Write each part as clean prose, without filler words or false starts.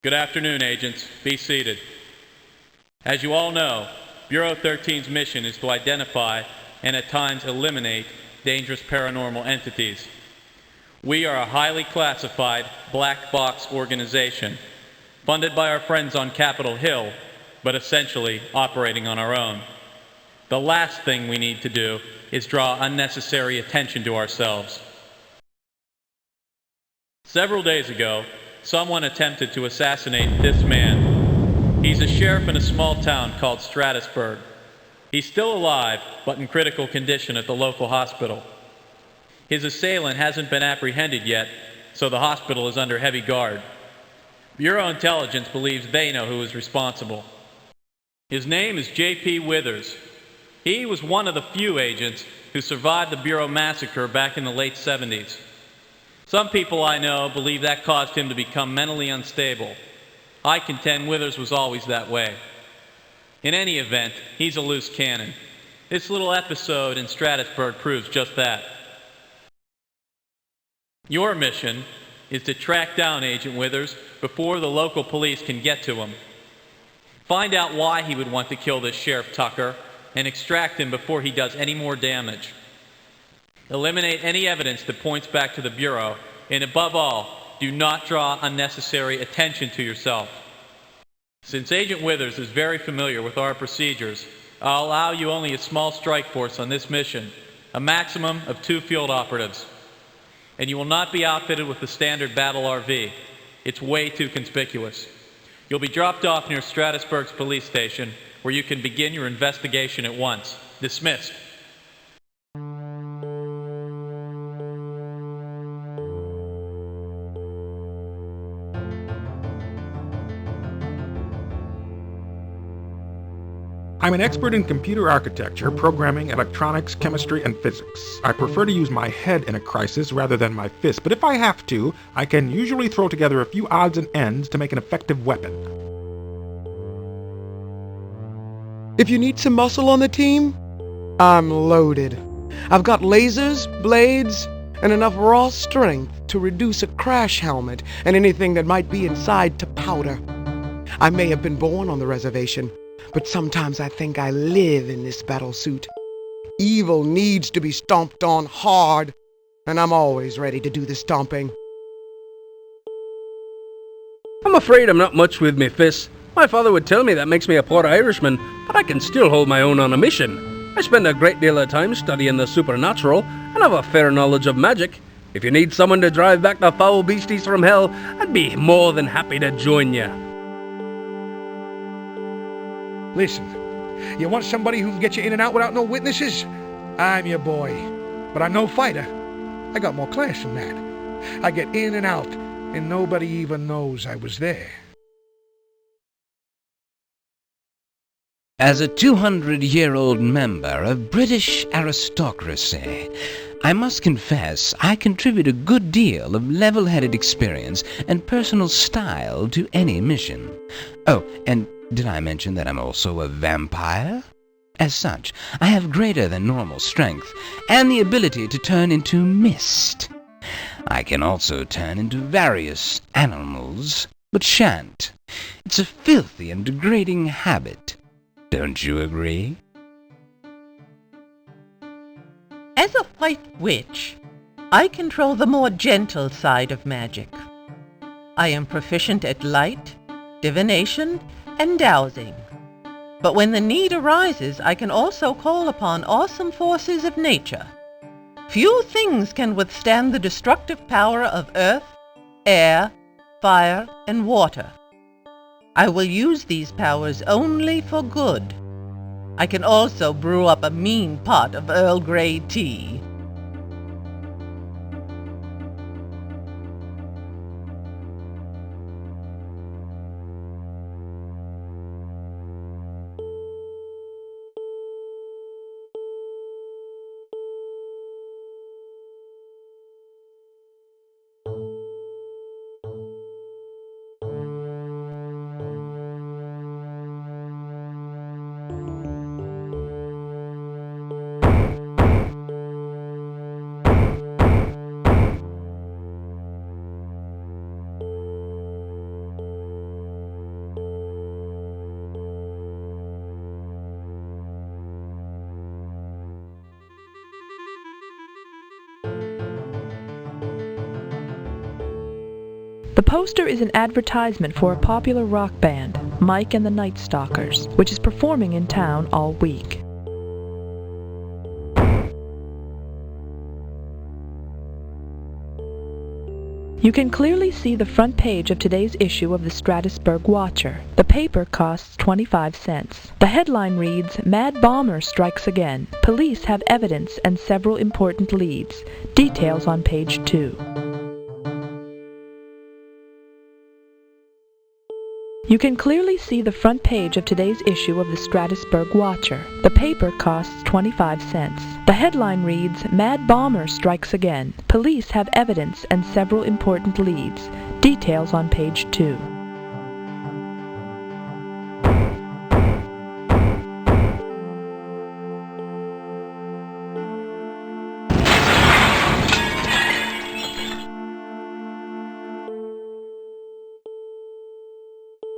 Good afternoon, agents. Be seated. As you all know, Bureau 13's mission is to identify and at times eliminate dangerous paranormal entities. We are a highly classified black box organization, funded by our friends on Capitol Hill, but essentially operating on our own. The last thing we need to do is draw unnecessary attention to ourselves. Several days ago, someone attempted to assassinate this man. He's a sheriff in a small town called Strasburg. He's still alive, but in critical condition at the local hospital. His assailant hasn't been apprehended yet, so the hospital is under heavy guard. Bureau Intelligence believes they know who is responsible. His name is J.P. Withers. He was one of the few agents who survived the Bureau massacre back in the late 70s. Some people I know believe that caused him to become mentally unstable. I contend Withers was always that way. In any event, he's a loose cannon. This little episode in Strasburg proves just that. Your mission is to track down Agent Withers before the local police can get to him. Find out why he would want to kill this Sheriff Tucker and extract him before he does any more damage. Eliminate any evidence that points back to the Bureau, and above all, do not draw unnecessary attention to yourself. Since Agent Withers is very familiar with our procedures, I'll allow you only a small strike force on this mission, a maximum of 2 field operatives. And you will not be outfitted with the standard battle RV. It's way too conspicuous. You'll be dropped off near Strasburg's police station, where you can begin your investigation at once. Dismissed. I'm an expert in computer architecture, programming, electronics, chemistry, and physics. I prefer to use my head in a crisis rather than my fist, but if I have to, I can usually throw together a few odds and ends to make an effective weapon. If you need some muscle on the team, I'm loaded. I've got lasers, blades, and enough raw strength to reduce a crash helmet and anything that might be inside to powder. I may have been born on the reservation, but sometimes I think I live in this battlesuit. Evil needs to be stomped on hard, and I'm always ready to do the stomping. I'm afraid I'm not much with me fists. My father would tell me that makes me a poor Irishman, but I can still hold my own on a mission. I spend a great deal of time studying the supernatural, and have a fair knowledge of magic. If you need someone to drive back the foul beasties from hell, I'd be more than happy to join you. Listen, you want somebody who can get you in and out without no witnesses? I'm your boy. But I'm no fighter. I got more class than that. I get in and out, and nobody even knows I was there. As a 200-year-old member of British aristocracy, I must confess I contribute a good deal of level-headed experience and personal style to any mission. Oh, and did I mention that I'm also a vampire? As such, I have greater than normal strength and the ability to turn into mist. I can also turn into various animals, but shan't. It's a filthy and degrading habit. Don't you agree? As a white witch, I control the more gentle side of magic. I am proficient at light, divination, and dowsing. But when the need arises, I can also call upon awesome forces of nature. Few things can withstand the destructive power of earth, air, fire, and water. I will use these powers only for good. I can also brew up a mean pot of Earl Grey tea. The poster is an advertisement for a popular rock band, Mike and the Night Stalkers, which is performing in town all week. You can clearly see the front page of today's issue of the Stratusburg Watcher. The paper costs 25 cents. The headline reads, "Mad Bomber Strikes Again. Police have evidence and several important leads." Details on page 2. You can clearly see the front page of today's issue of the Stratusburg Watcher. The paper costs 25 cents. The headline reads, "Mad Bomber Strikes Again. Police have evidence and several important leads." Details on page 2.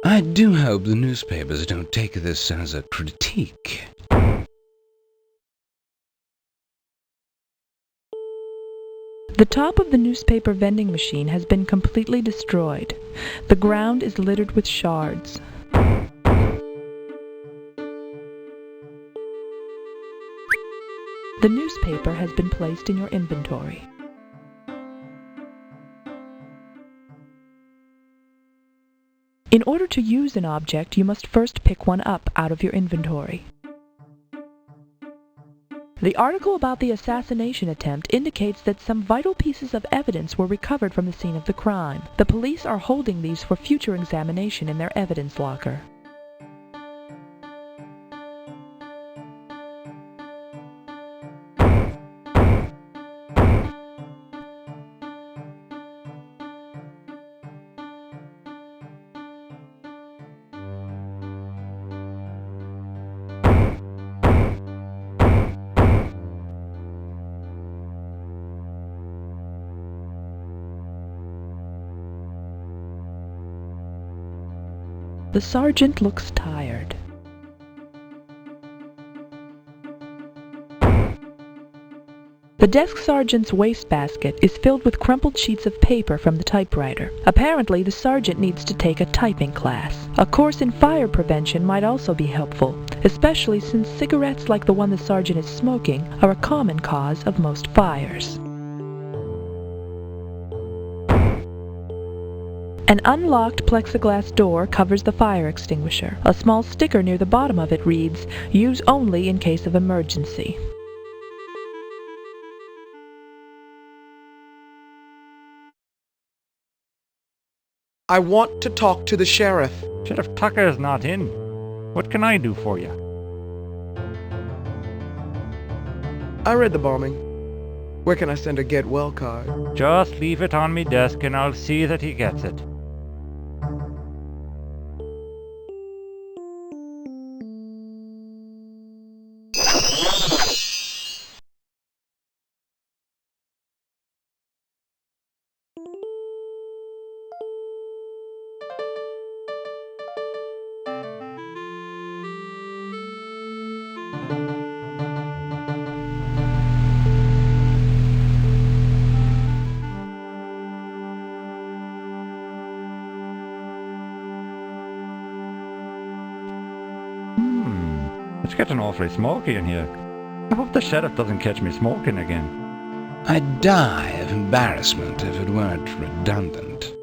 I do hope the newspapers don't take this as a critique. The top of the newspaper vending machine has been completely destroyed. The ground is littered with shards. The newspaper has been placed in your inventory. In order to use an object, you must first pick one up out of your inventory. The article about the assassination attempt indicates that some vital pieces of evidence were recovered from the scene of the crime. The police are holding these for future examination in their evidence locker. The sergeant looks tired. The desk sergeant's wastebasket is filled with crumpled sheets of paper from the typewriter. Apparently, the sergeant needs to take a typing class. A course in fire prevention might also be helpful, especially since cigarettes like the one the sergeant is smoking are a common cause of most fires. An unlocked plexiglass door covers the fire extinguisher. A small sticker near the bottom of it reads, "Use only in case of emergency." I want to talk to the sheriff. Sheriff Tucker is not in. What can I do for you? I read the bombing. Where can I send a get well card? Just leave it on me desk and I'll see that he gets it. It's getting awfully smoky in here. I hope the sheriff doesn't catch me smoking again. I'd die of embarrassment if it weren't redundant.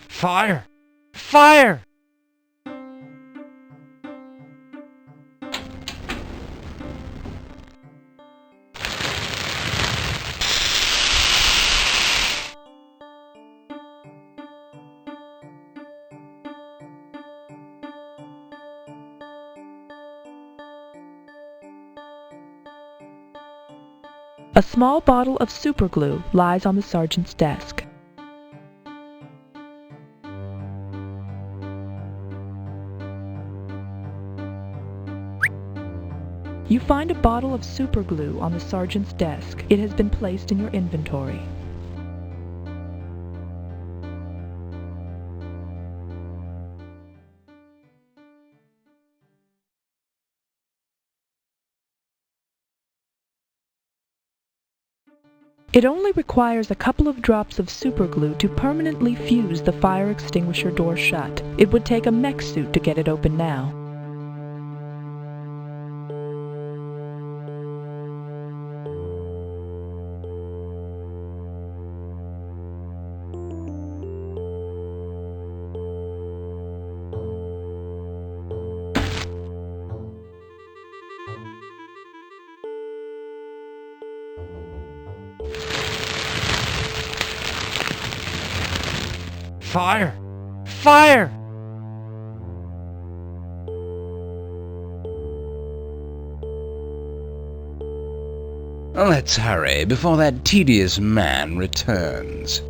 Fire! Fire! A small bottle of superglue lies on the sergeant's desk. You find a bottle of superglue on the sergeant's desk. It has been placed in your inventory. It only requires a couple of drops of superglue to permanently fuse the fire extinguisher door shut. It would take a mech suit to get it open now. Fire! Fire! Let's hurry before that tedious man returns.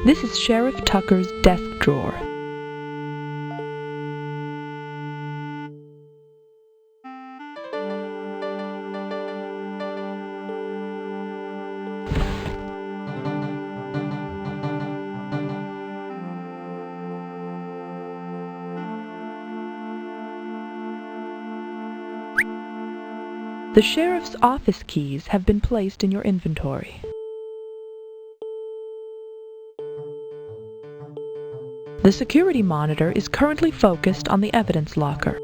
This is Sheriff Tucker's desk drawer. The sheriff's office keys have been placed in your inventory. The security monitor is currently focused on the evidence locker.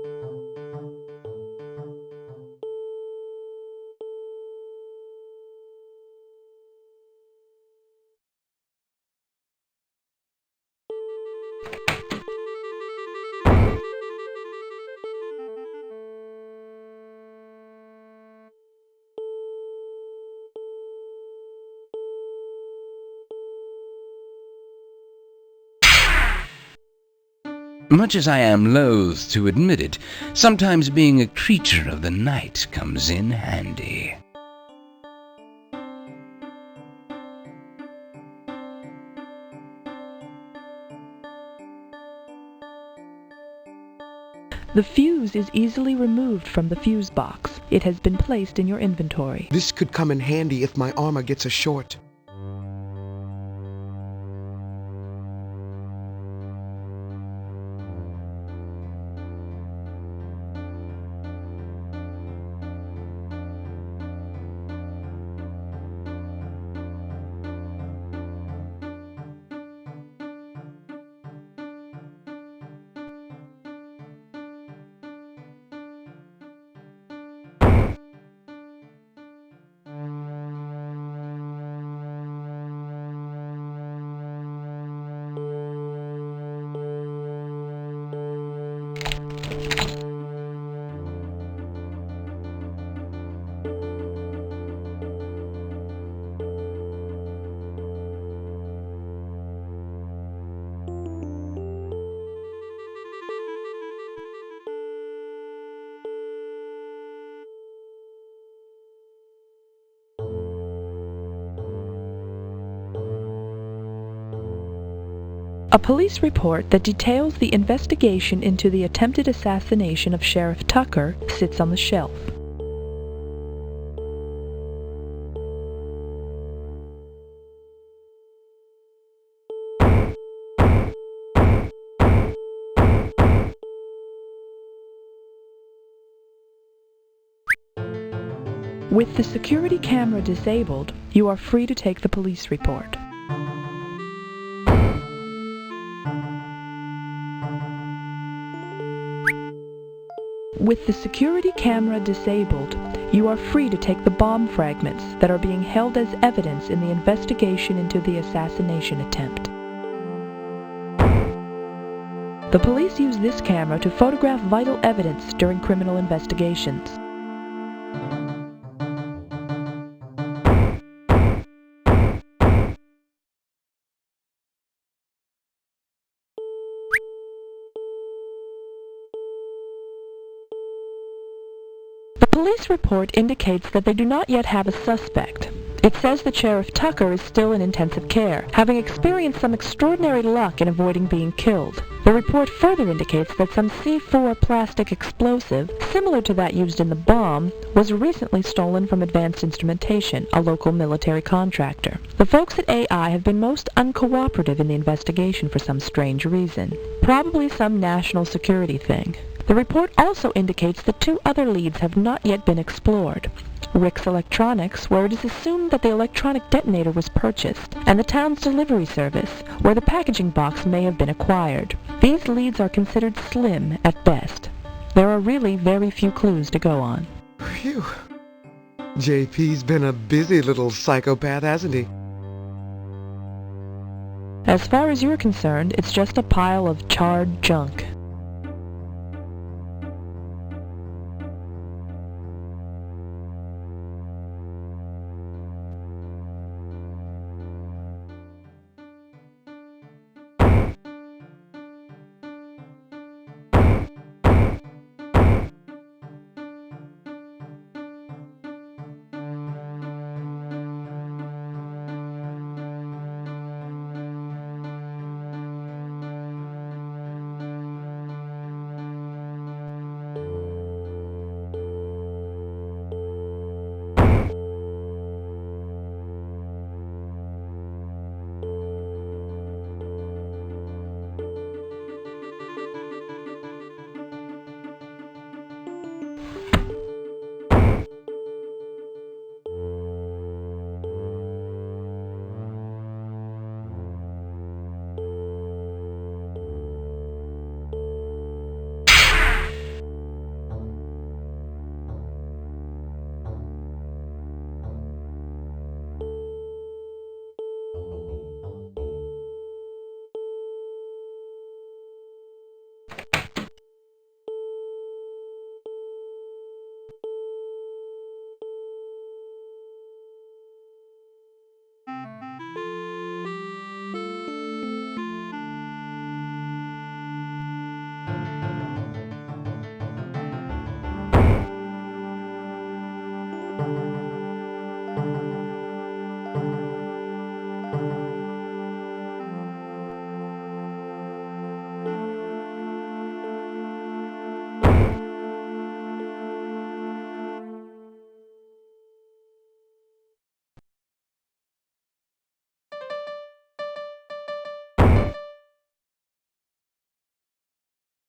Much as I am loath to admit it, sometimes being a creature of the night comes in handy. The fuse is easily removed from the fuse box. It has been placed in your inventory. This could come in handy if my armor gets a short. A police report that details the investigation into the attempted assassination of Sheriff Tucker sits on the shelf. With the security camera disabled, you are free to take the police report. With the security camera disabled, you are free to take the bomb fragments that are being held as evidence in the investigation into the assassination attempt. The police use this camera to photograph vital evidence during criminal investigations. The police report indicates that they do not yet have a suspect. It says that Sheriff Tucker is still in intensive care, having experienced some extraordinary luck in avoiding being killed. The report further indicates that some C4 plastic explosive, similar to that used in the bomb, was recently stolen from Advanced Instrumentation, a local military contractor. The folks at AI have been most uncooperative in the investigation for some strange reason. Probably some national security thing. The report also indicates that 2 other leads have not yet been explored. Rick's Electronics, where it is assumed that the electronic detonator was purchased, and the town's delivery service, where the packaging box may have been acquired. These leads are considered slim at best. There are really very few clues to go on. Phew. JP's been a busy little psychopath, hasn't he? As far as you're concerned, it's just a pile of charred junk.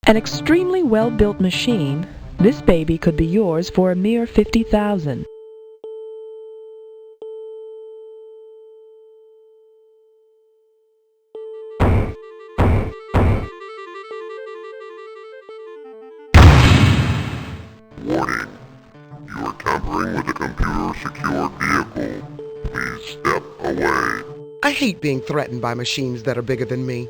An extremely well-built machine, this baby could be yours for a mere $50,000. Warning. You are tampering with a computer-secured vehicle. Please step away. I hate being threatened by machines that are bigger than me.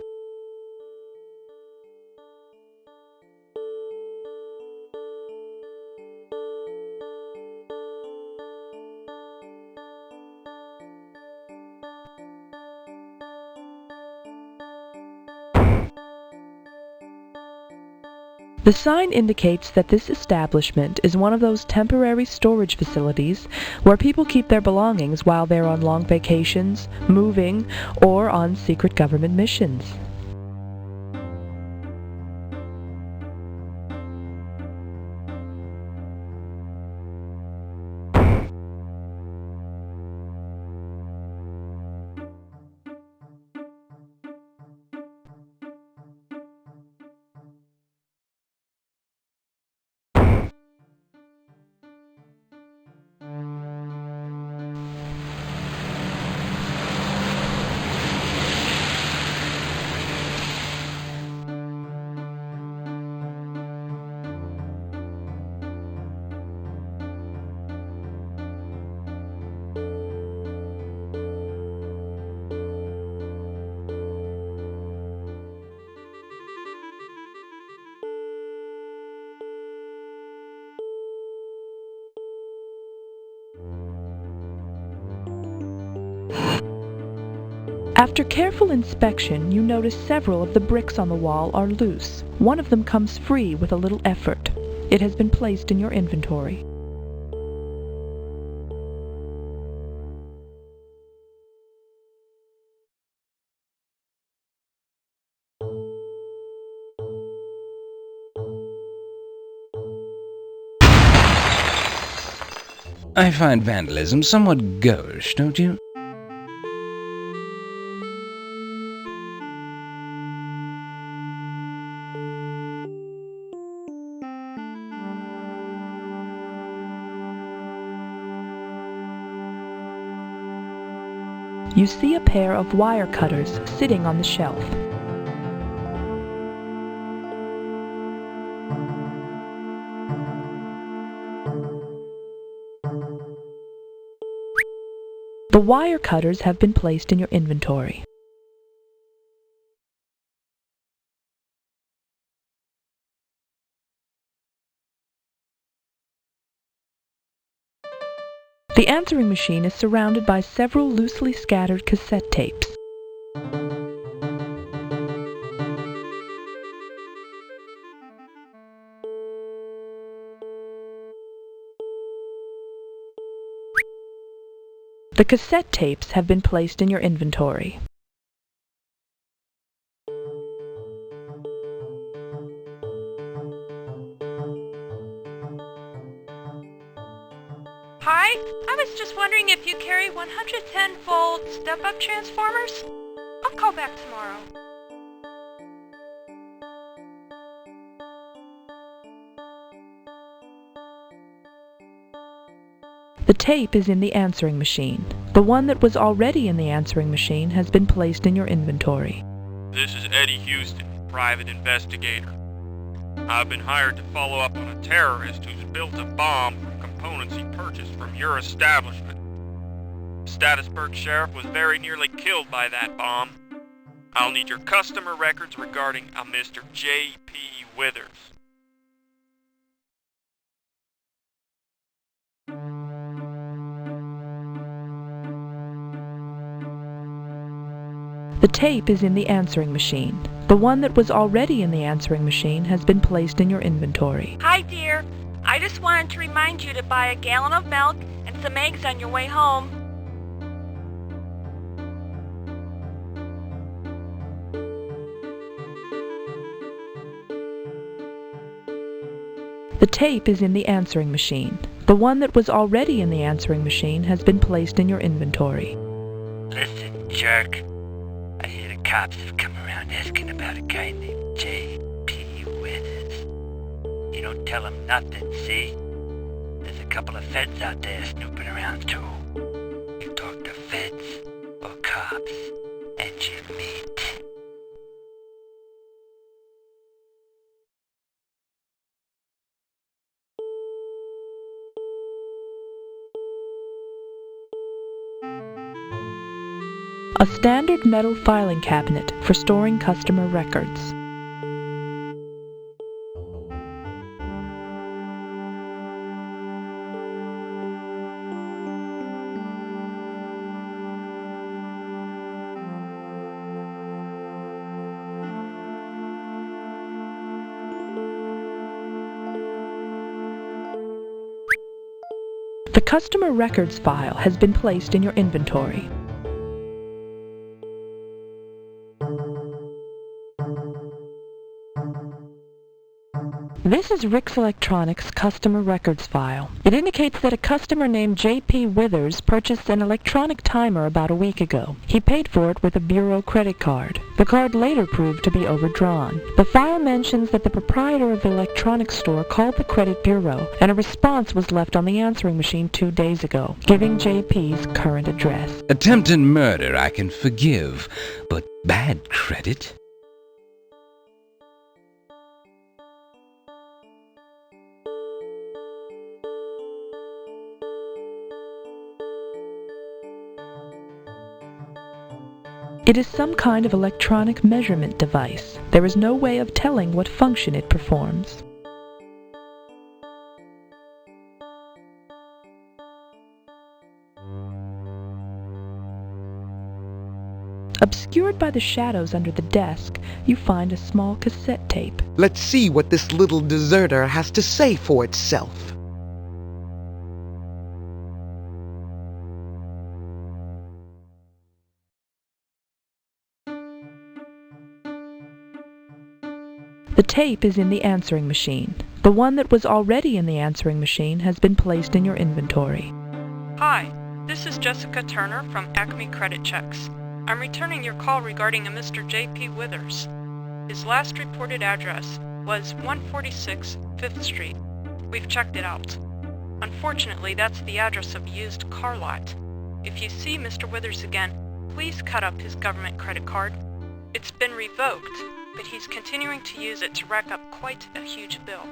The sign indicates that this establishment is one of those temporary storage facilities where people keep their belongings while they're on long vacations, moving, or on secret government missions. After careful inspection, you notice several of the bricks on the wall are loose. One of them comes free with a little effort. It has been placed in your inventory. I find vandalism somewhat gauche, don't you? You see a pair of wire cutters sitting on the shelf. The wire cutters have been placed in your inventory. The answering machine is surrounded by several loosely scattered cassette tapes. The cassette tapes have been placed in your inventory. Hi, I was just wondering if you carry 110-volt step-up transformers? I'll call back tomorrow. The tape is in the answering machine. The one that was already in the answering machine has been placed in your inventory. This is Eddie Houston, private investigator. I've been hired to follow up on a terrorist who's built a bomb from components he purchased from your establishment. Statusburg Sheriff was very nearly killed by that bomb. I'll need your customer records regarding a Mr. J.P. Withers. The tape is in the answering machine. The one that was already in the answering machine has been placed in your inventory. Hi, dear. I just wanted to remind you to buy a gallon of milk and some eggs on your way home. The tape is in the answering machine. The one that was already in the answering machine has been placed in your inventory. Listen, jerk. I hear the cops have come around asking about a guy named J.P. Withers. You don't tell them nothing, see? There's a couple of feds out there snooping around too. You talk to feds or cops, and you meet. A standard metal filing cabinet for storing customer records. The customer records file has been placed in your inventory. This is Rick's Electronics customer records file. It indicates that a customer named J.P. Withers purchased an electronic timer about a week ago. He paid for it with a bureau credit card. The card later proved to be overdrawn. The file mentions that the proprietor of the electronics store called the credit bureau, and a response was left on the answering machine 2 days ago, giving J.P.'s current address. Attempted murder I can forgive, but bad credit? It is some kind of electronic measurement device. There is no way of telling what function it performs. Obscured by the shadows under the desk, you find a small cassette tape. Let's see what this little deserter has to say for itself. The tape is in the answering machine. The one that was already in the answering machine has been placed in your inventory. Hi, this is Jessica Turner from Acme Credit Checks. I'm returning your call regarding a Mr. J.P. Withers. His last reported address was 146 5th Street. We've checked it out. Unfortunately, that's the address of a used car lot. If you see Mr. Withers again, please cut up his government credit card. It's been revoked, but he's continuing to use it to rack up quite a huge bill.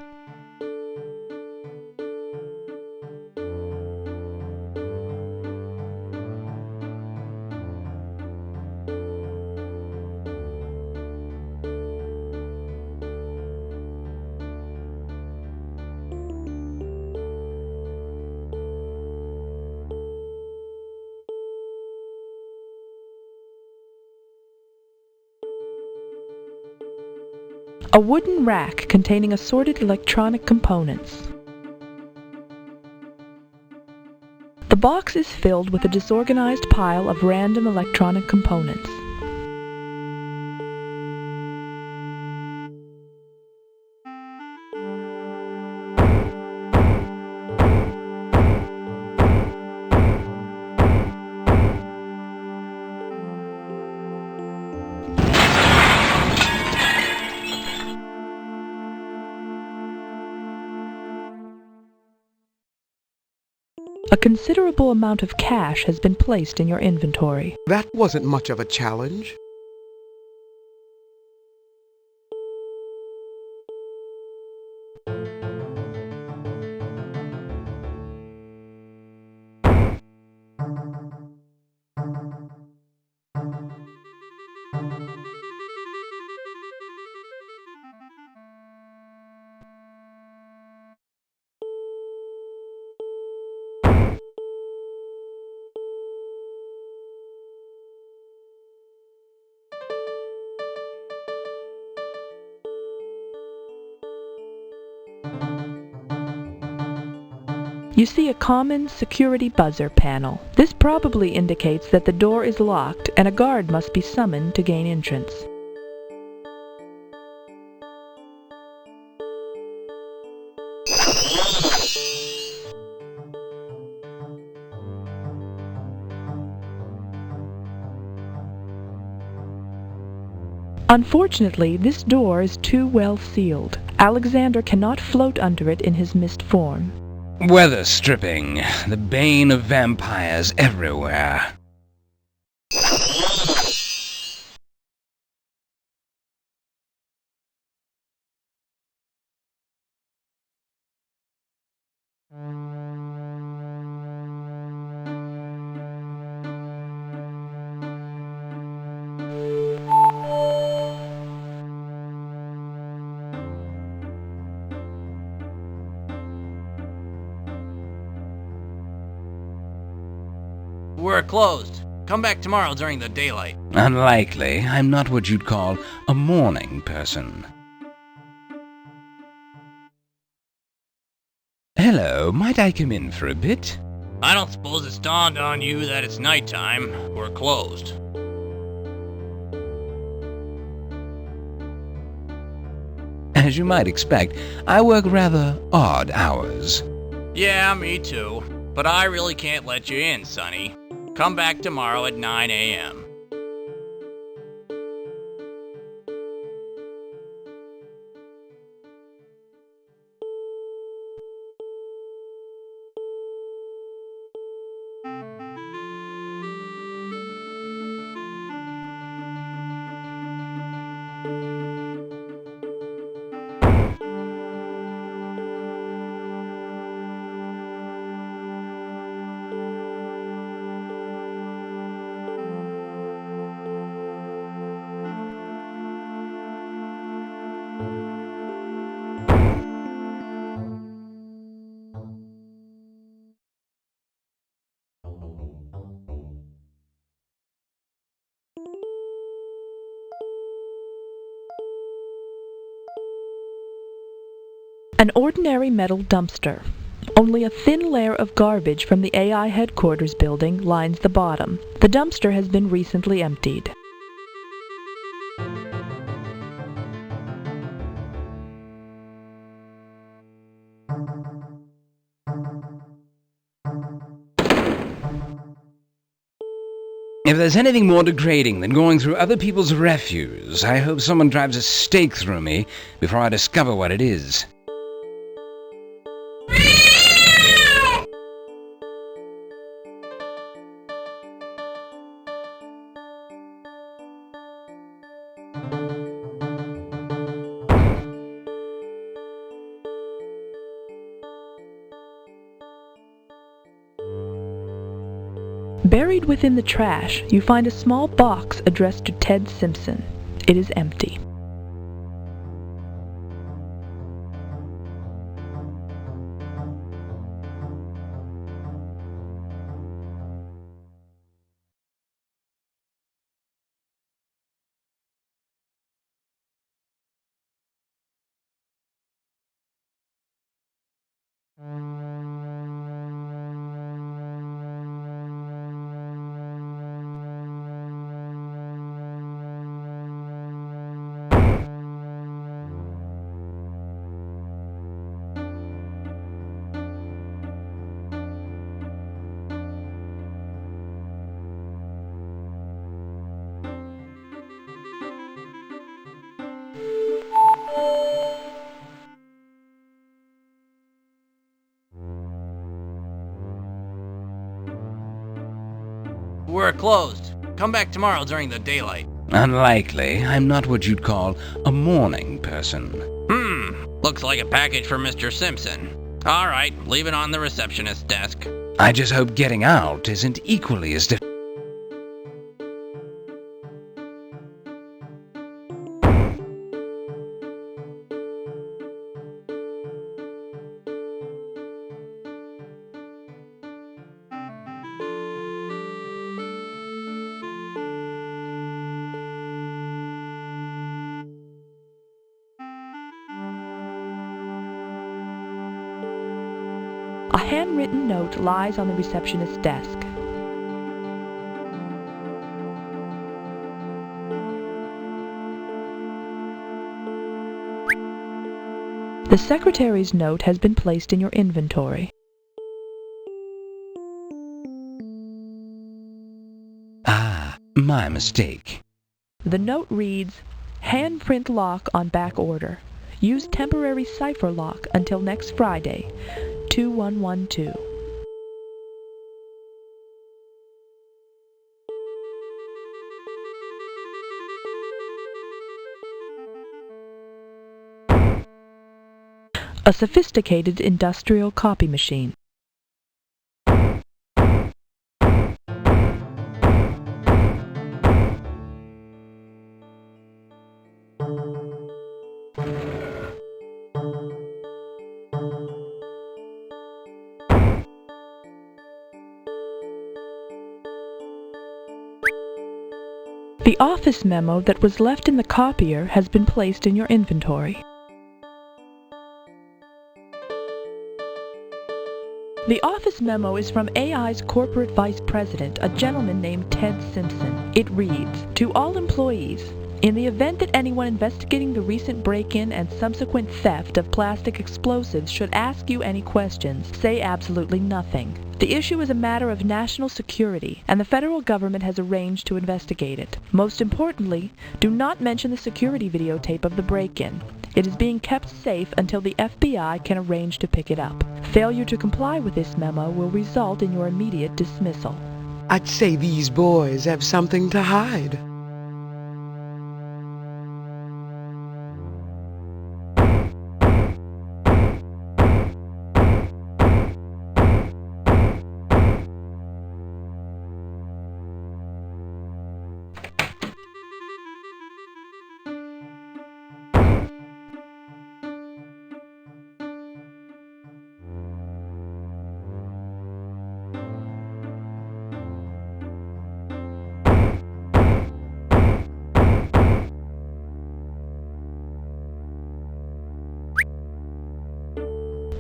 A wooden rack containing assorted electronic components. The box is filled with a disorganized pile of random electronic components. A considerable amount of cash has been placed in your inventory. That wasn't much of a challenge. You see a common security buzzer panel. This probably indicates that the door is locked and a guard must be summoned to gain entrance. Unfortunately, this door is too well sealed. Alexander cannot float under it in his mist form. Weather stripping, the bane of vampires everywhere. We're closed. Come back tomorrow during the daylight. Unlikely. I'm not what you'd call a morning person. Hello, might I come in for a bit? I don't suppose it's dawned on you that it's nighttime. We're closed. As you might expect, I work rather odd hours. Yeah, me too. But I really can't let you in, Sonny. Come back tomorrow at 9 a.m. An ordinary metal dumpster. Only a thin layer of garbage from the AI headquarters building lines the bottom. The dumpster has been recently emptied. If there's anything more degrading than going through other people's refuse, I hope someone drives a stake through me before I discover what it is. Buried within the trash, you find a small box addressed to Ted Simpson. It is empty. We're closed. Come back tomorrow during the daylight. Unlikely. I'm not what you'd call a morning person. Looks like a package for Mr. Simpson. Alright, leave it on the receptionist's desk. I just hope getting out isn't equally as difficult. A handwritten note lies on the receptionist's desk. The secretary's note has been placed in your inventory. Ah, my mistake. The note reads, handprint lock on back order. Use temporary cipher lock until next Friday, 2112. A sophisticated industrial copy machine. The office memo that was left in the copier has been placed in your inventory. The office memo is from AI's corporate vice president, a gentleman named Ted Simpson. It reads, to all employees, in the event that anyone investigating the recent break-in and subsequent theft of plastic explosives should ask you any questions, say absolutely nothing. The issue is a matter of national security, and the federal government has arranged to investigate it. Most importantly, do not mention the security videotape of the break-in. It is being kept safe until the FBI can arrange to pick it up. Failure to comply with this memo will result in your immediate dismissal. I'd say these boys have something to hide.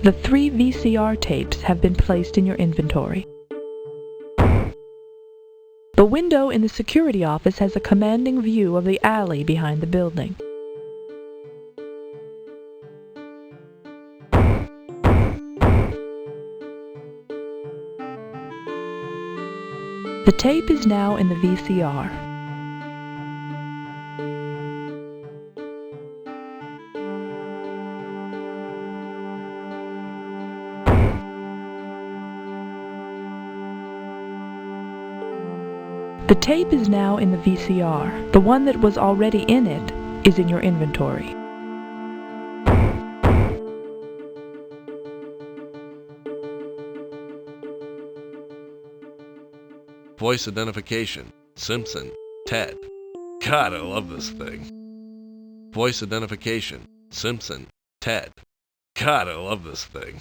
The 3 VCR tapes have been placed in your inventory. The window in the security office has a commanding view of the alley behind the building. The tape is now in the VCR. The tape is now in the VCR. The one that was already in it is in your inventory. Voice identification. Simpson. Ted. God, I love this thing. Voice identification. Simpson. Ted. God, I love this thing.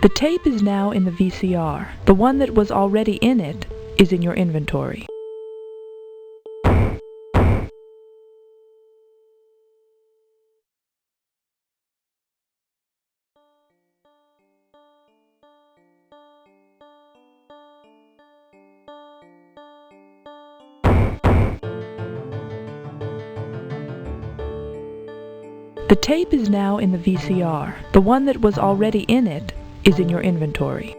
The tape is now in the VCR. The one that was already in it is in your inventory. The tape is now in the VCR. The one that was already in it is in your inventory.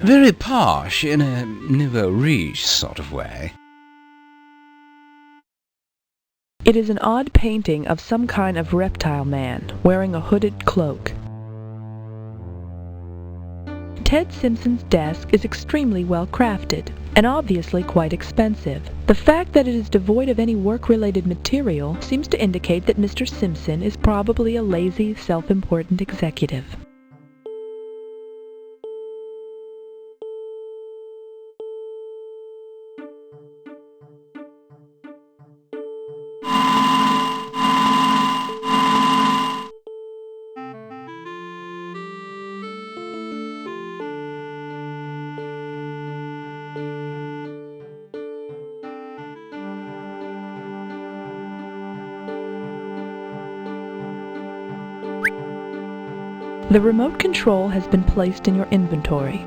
Very posh in a nouveau riche sort of way. It is an odd painting of some kind of reptile man wearing a hooded cloak. Ted Simpson's desk is extremely well crafted and obviously quite expensive. The fact that it is devoid of any work-related material seems to indicate that Mr. Simpson is probably a lazy, self-important executive. The remote control has been placed in your inventory.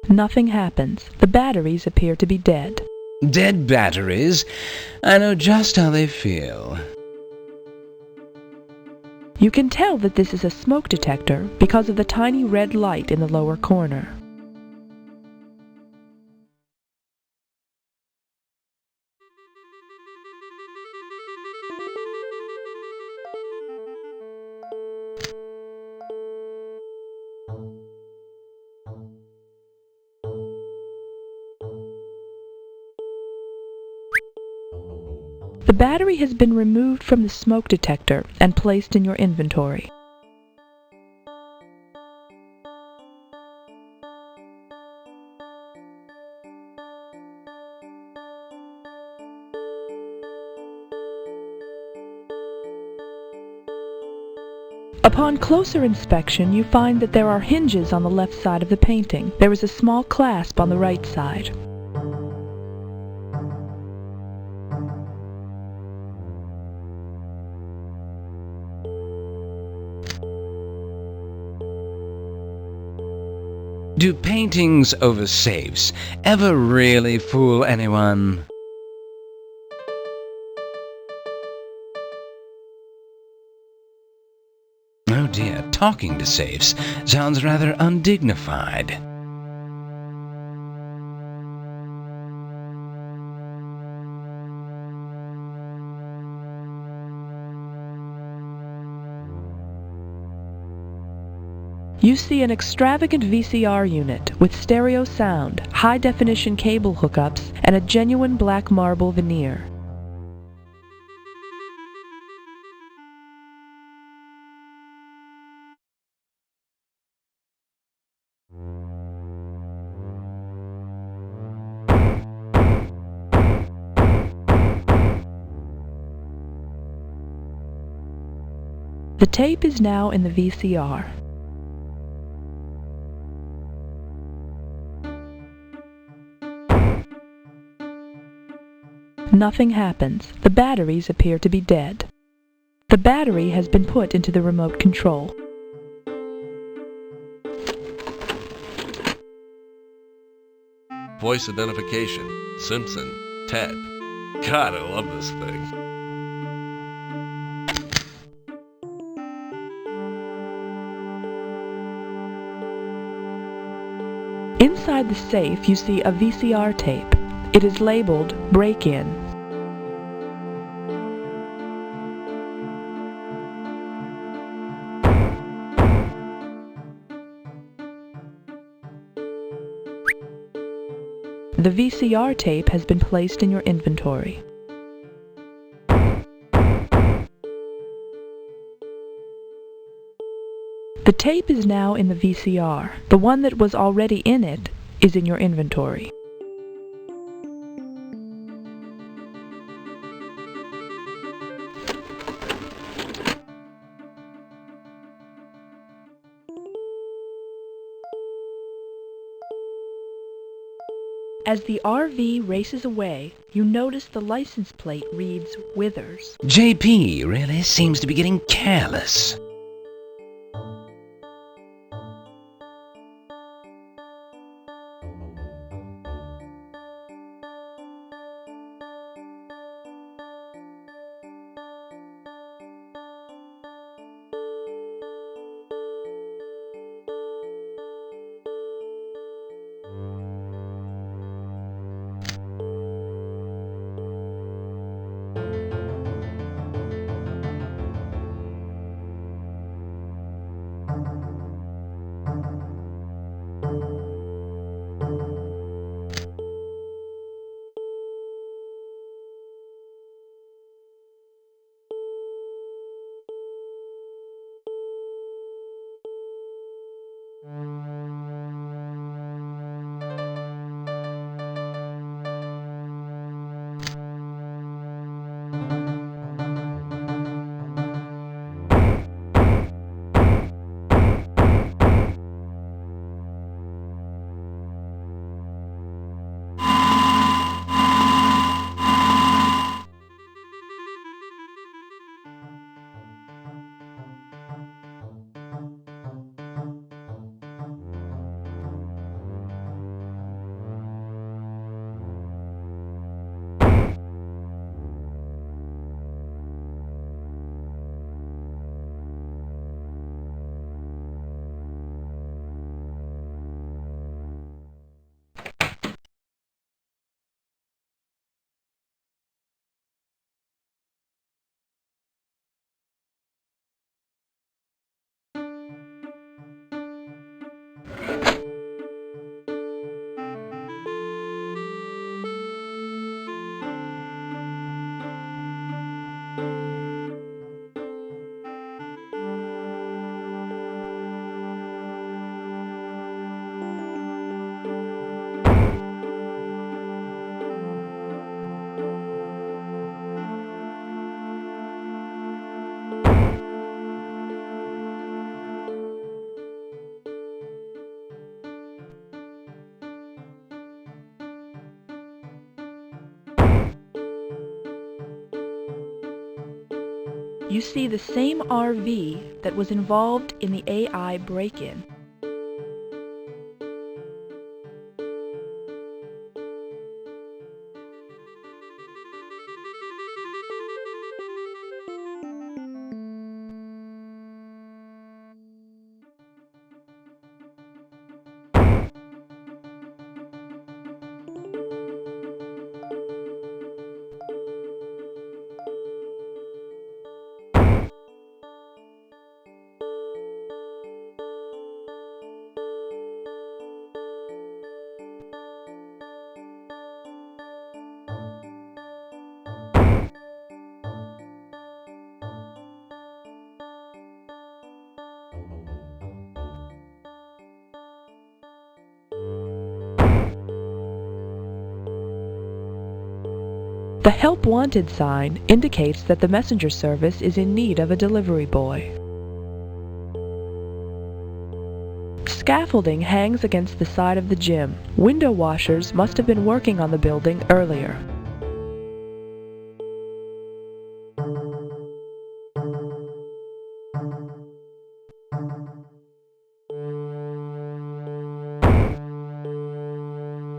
Nothing happens. The batteries appear to be dead. Dead batteries? I know just how they feel. You can tell that this is a smoke detector because of the tiny red light in the lower corner. The battery has been removed from the smoke detector and placed in your inventory. Upon closer inspection, you find that there are hinges on the left side of the painting. There is a small clasp on the right side. Do paintings over safes ever really fool anyone? Oh dear, talking to safes sounds rather undignified. You see an extravagant VCR unit with stereo sound, high-definition cable hookups, and a genuine black marble veneer. The tape is now in the VCR. Nothing happens. The batteries appear to be dead. The battery has been put into the remote control. Voice identification. Simpson. Ted. God, I love this thing. Inside the safe, you see a VCR tape. It is labeled Break-In. The VCR tape has been placed in your inventory. The tape is now in the VCR. The one that was already in it is in your inventory. As the RV races away, you notice the license plate reads Withers. JP really seems to be getting careless. You see the same RV that was involved in the AI break-in. The Help Wanted sign indicates that the messenger service is in need of a delivery boy. Scaffolding hangs against the side of the gym. Window washers must have been working on the building earlier.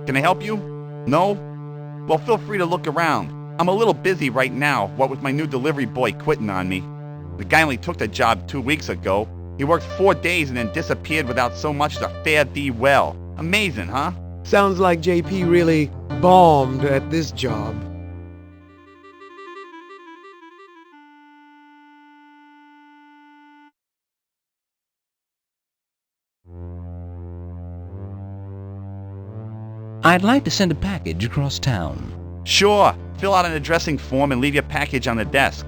Can I help you? No? Well, feel free to look around. I'm a little busy right now, what with my new delivery boy quitting on me. The guy only took the job 2 weeks ago. He worked 4 days and then disappeared without so much as a fare thee well. Amazing, huh? Sounds like JP really bombed at this job. I'd like to send a package across town. Sure. Fill out an addressing form and leave your package on the desk.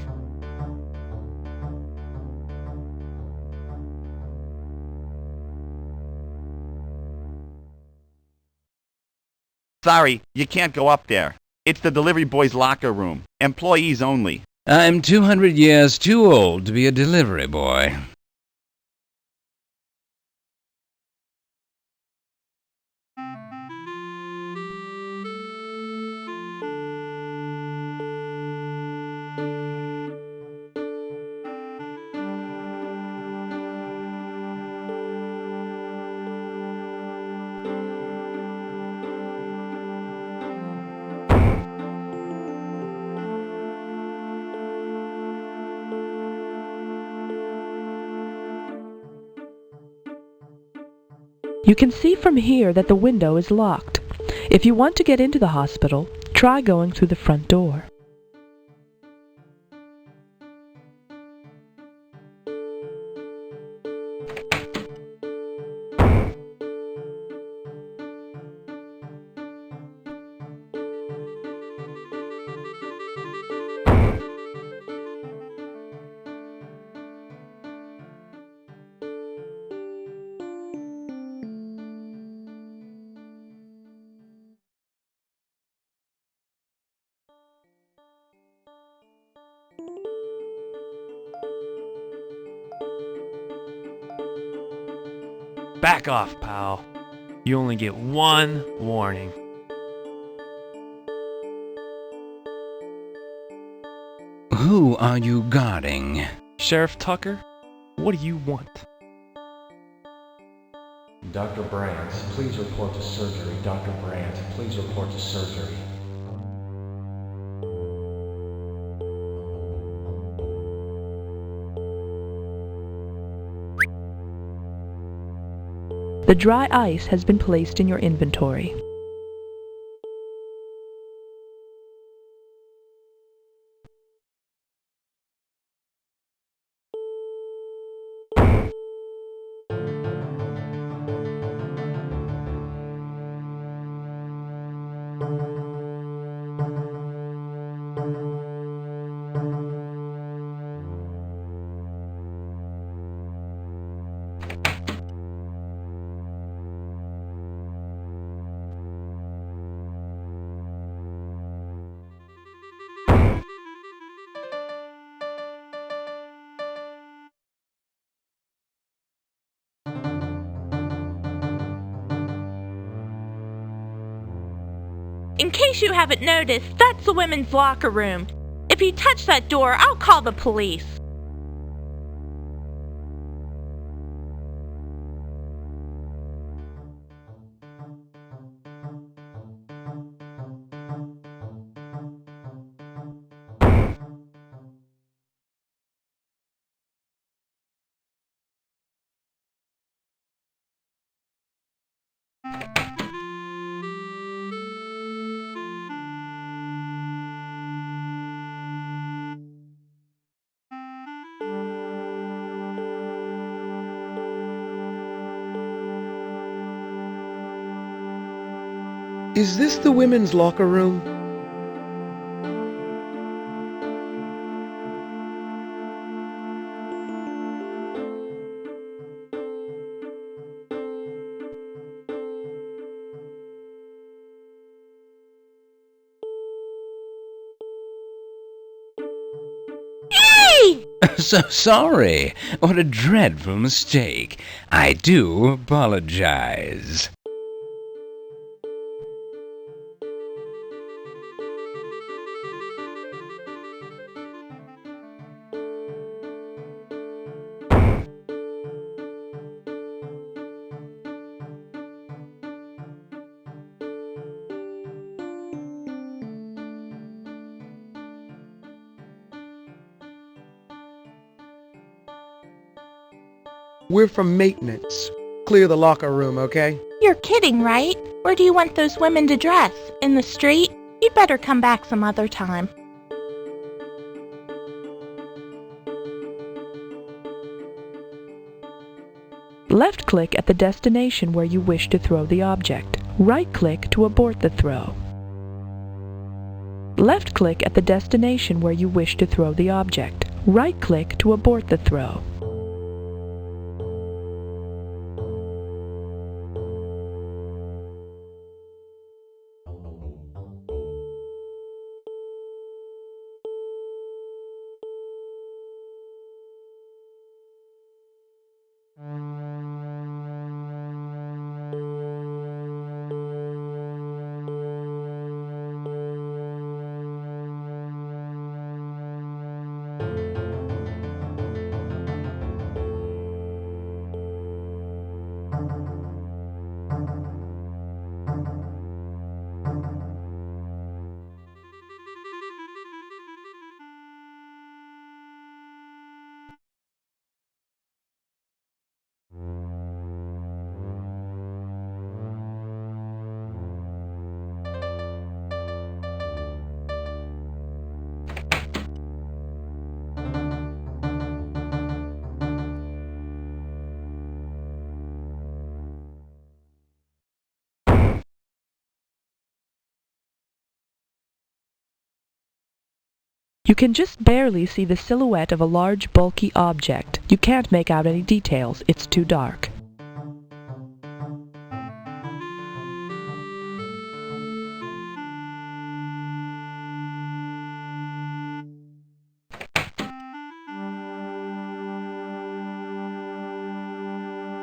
Sorry, you can't go up there. It's the delivery boy's locker room. Employees only. I'm 200 years too old to be a delivery boy. You can see from here that the window is locked. If you want to get into the hospital, try going through the front door. Back off, pal. You only get one warning. Who are you guarding? Sheriff Tucker, what do you want? Dr. Brandt, please report to surgery. Dr. Brandt, please report to surgery. The dry ice has been placed in your inventory. In case you haven't noticed, that's the women's locker room. If you touch that door, I'll call the police. Is this the women's locker room? So sorry. What a dreadful mistake. I do apologize. We're from maintenance. Clear the locker room, okay? You're kidding, right? Where do you want those women to dress? In the street? You'd better come back some other time. Left-click at the destination where you wish to throw the object. Right-click to abort the throw. Left-click at the destination where you wish to throw the object. Right-click to abort the throw. You can just barely see the silhouette of a large, bulky object. You can't make out any details. It's too dark.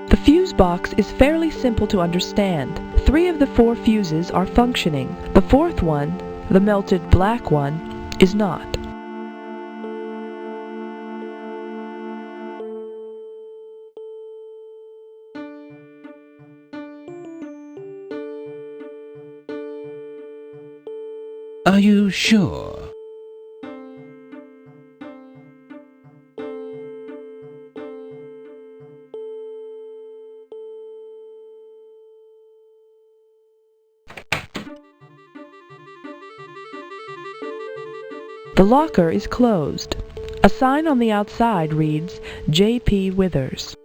The fuse box is fairly simple to understand. 3 of the 4 fuses are functioning. The 4th one, the melted black one, is not. Are you sure? The locker is closed. A sign on the outside reads, J.P. Withers.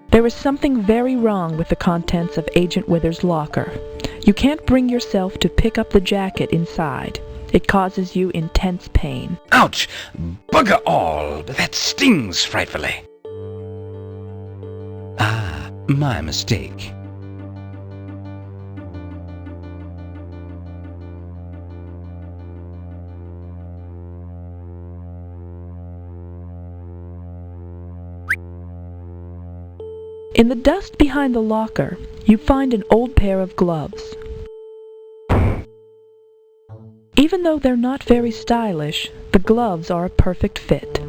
There is something very wrong with the contents of Agent Withers' locker. You can't bring yourself to pick up the jacket inside. It causes you intense pain. Ouch! Bugger all! That stings frightfully. Ah, my mistake. In the dust behind the locker, you find an old pair of gloves. Even though they're not very stylish, the gloves are a perfect fit.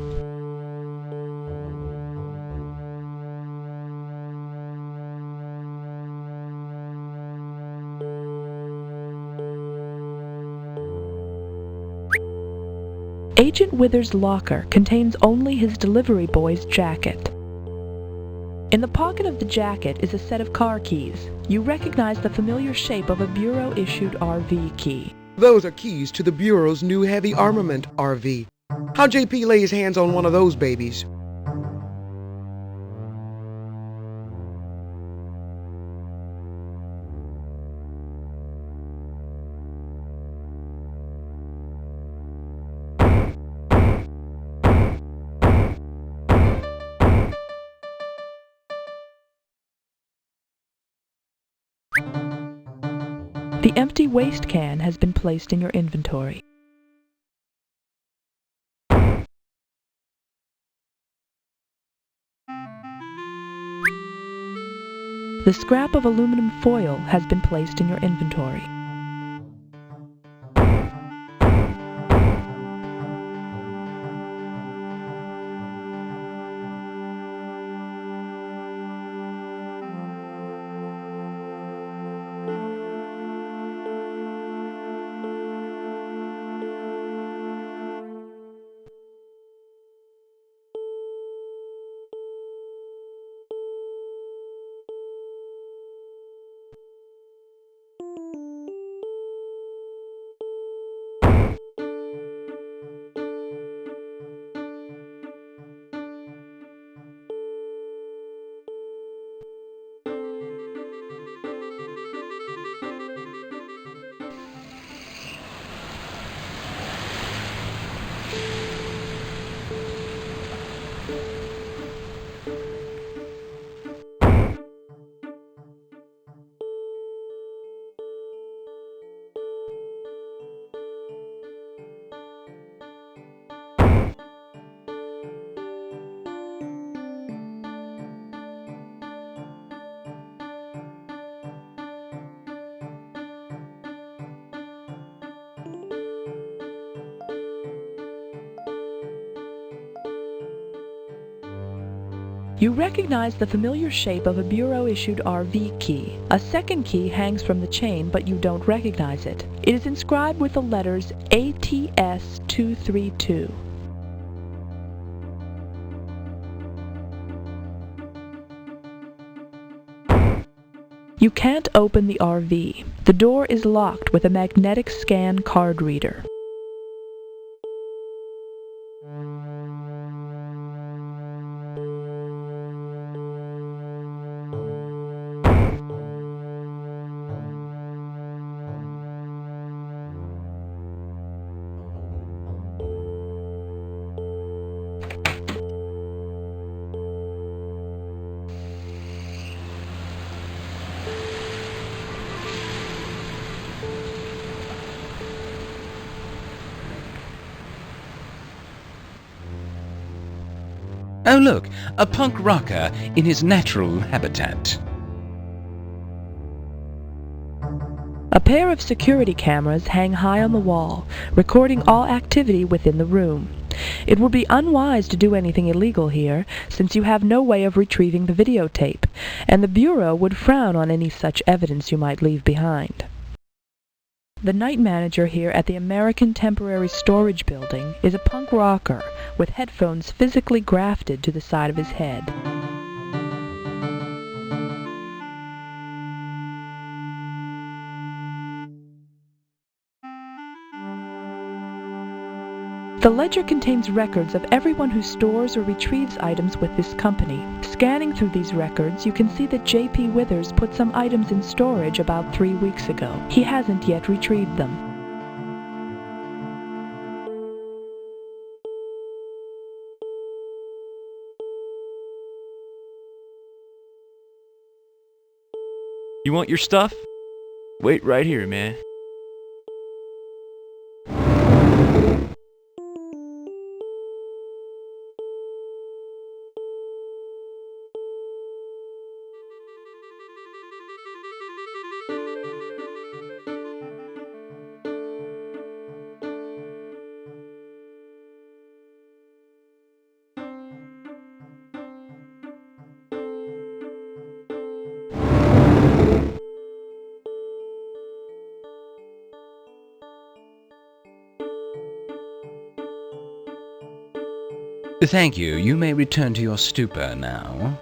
Agent Withers' locker contains only his delivery boy's jacket. In the pocket of the jacket is a set of car keys. You recognize the familiar shape of a Bureau-issued RV key. Those are keys to the Bureau's new heavy armament RV. How'd JP lay his hands on one of those babies? The empty waste can has been placed in your inventory. The scrap of aluminum foil has been placed in your inventory. You recognize the familiar shape of a Bureau-issued RV key. A second key hangs from the chain, but you don't recognize it. It is inscribed with the letters ATS 232. You can't open the RV. The door is locked with a magnetic scan card reader. Oh look, a punk rocker in his natural habitat. A pair of security cameras hang high on the wall, recording all activity within the room. It would be unwise to do anything illegal here, since you have no way of retrieving the videotape, and the Bureau would frown on any such evidence you might leave behind. The night manager here at the American Temporary Storage Building is a punk rocker with headphones physically grafted to the side of his head. The ledger contains records of everyone who stores or retrieves items with this company. Scanning through these records, you can see that J.P. Withers put some items in storage about 3 weeks ago. He hasn't yet retrieved them. You want your stuff? Wait right here, man. Thank you. You may return to your stupor now.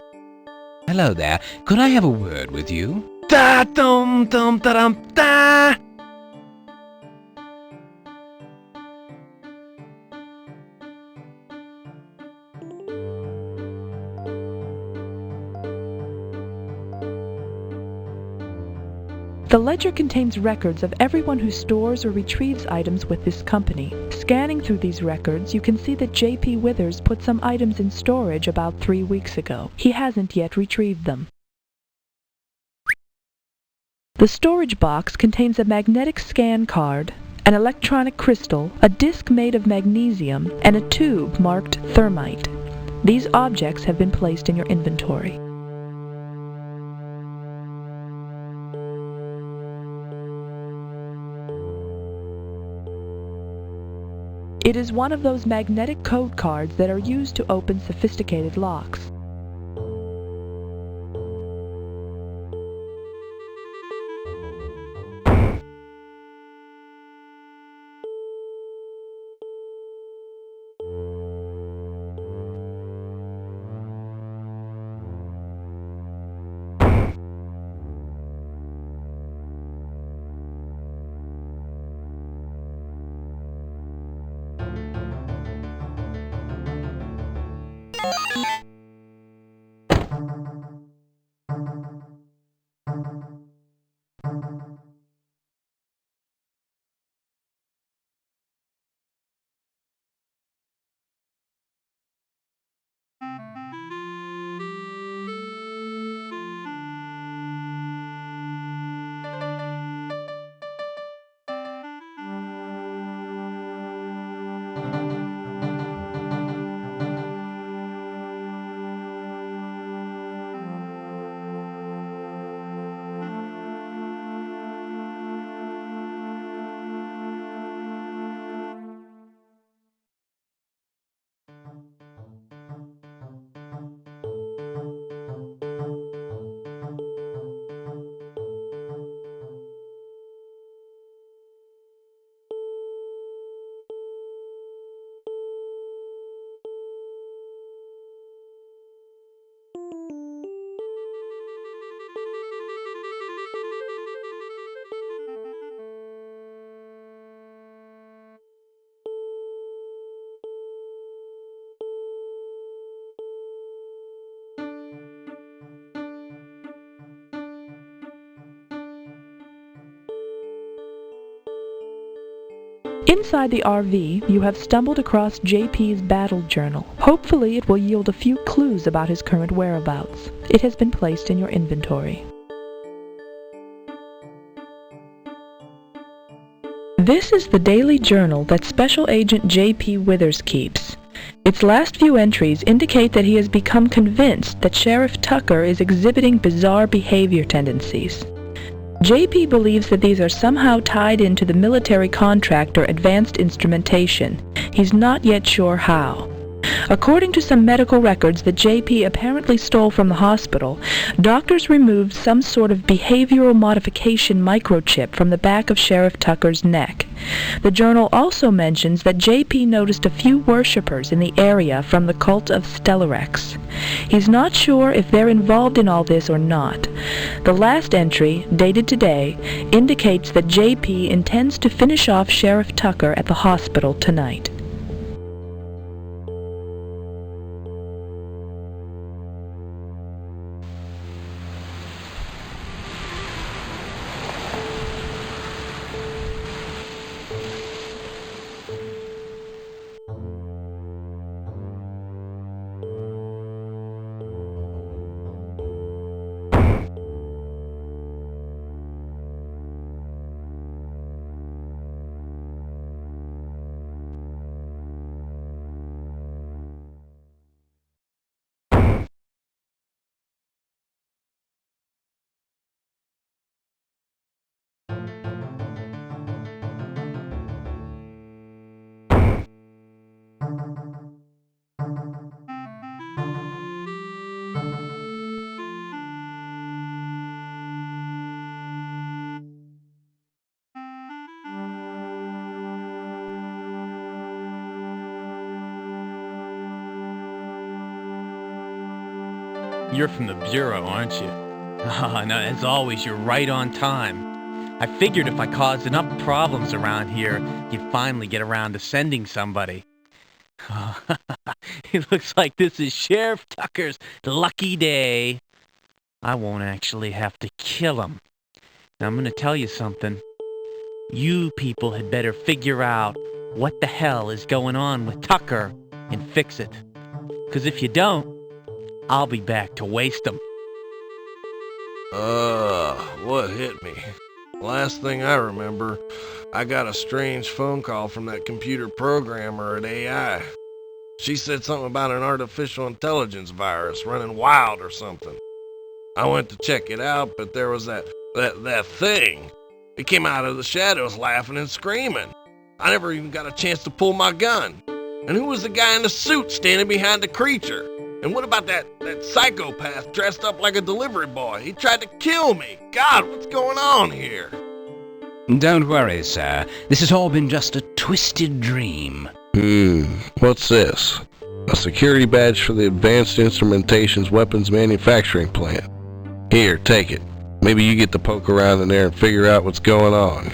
Hello there. Could I have a word with you? Da-dum-dum-da-dum-da! The ledger contains records of everyone who stores or retrieves items with this company. Scanning through these records, you can see that J.P. Withers put some items in storage about 3 weeks ago. He hasn't yet retrieved them. The storage box contains a magnetic scan card, an electronic crystal, a disc made of magnesium, and a tube marked thermite. These objects have been placed in your inventory. It is one of those magnetic code cards that are used to open sophisticated locks. Inside the RV, you have stumbled across JP's battle journal. Hopefully it will yield a few clues about his current whereabouts. It has been placed in your inventory. This is the daily journal that Special Agent JP Withers keeps. Its last few entries indicate that he has become convinced that Sheriff Tucker is exhibiting bizarre behavior tendencies. JP believes that these are somehow tied into the military contractor Advanced Instrumentation. He's not yet sure how. According to some medical records that JP apparently stole from the hospital, doctors removed some sort of behavioral modification microchip from the back of Sheriff Tucker's neck. The journal also mentions that JP noticed a few worshippers in the area from the cult of Stellarex. He's not sure if they're involved in all this or not. The last entry, dated today, indicates that JP intends to finish off Sheriff Tucker at the hospital tonight. You're from the Bureau, aren't you? Oh, no, as always, you're right on time. I figured if I caused enough problems around here, you'd finally get around to sending somebody. It looks like this is Sheriff Tucker's lucky day. I won't actually have to kill him. Now, I'm going to tell you something. You people had better figure out what the hell is going on with Tucker and fix it. Because if you don't, I'll be back to waste him. What hit me? Last thing I remember, I got a strange phone call from that computer programmer at AI. She said something about an artificial intelligence virus running wild or something. I went to check it out, but there was that thing. It came out of the shadows laughing and screaming. I never even got a chance to pull my gun. And who was the guy in the suit standing behind the creature? And what about that psychopath dressed up like a delivery boy? He tried to kill me. God, what's going on here? Don't worry, sir. This has all been just a twisted dream. What's this? A security badge for the Advanced Instrumentation's weapons manufacturing plant. Here, take it. Maybe you get to poke around in there and figure out what's going on.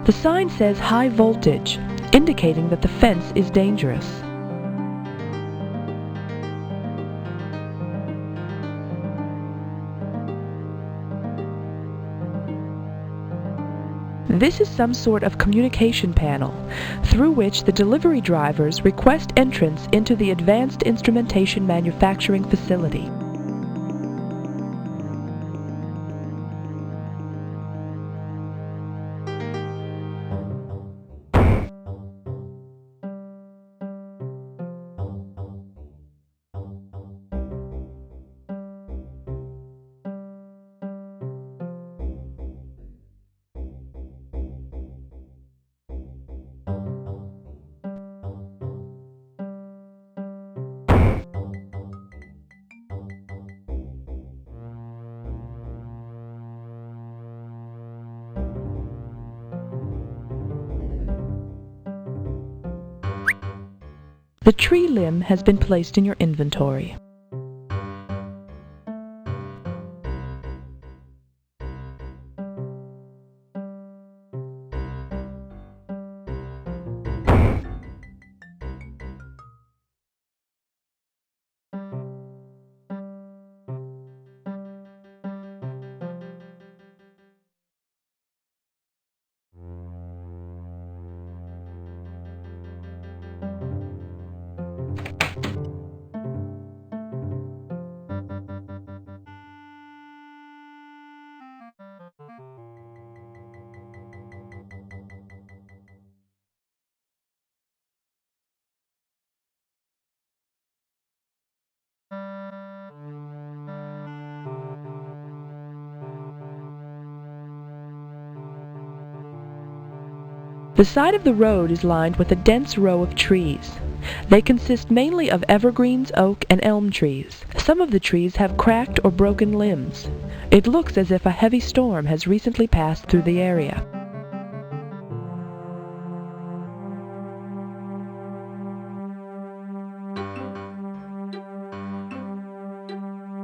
The sign says high voltage, indicating that the fence is dangerous. This is some sort of communication panel, through which the delivery drivers request entrance into the Advanced Instrumentation Manufacturing Facility. The tree limb has been placed in your inventory. The side of the road is lined with a dense row of trees. They consist mainly of evergreens, oak, and elm trees. Some of the trees have cracked or broken limbs. It looks as if a heavy storm has recently passed through the area.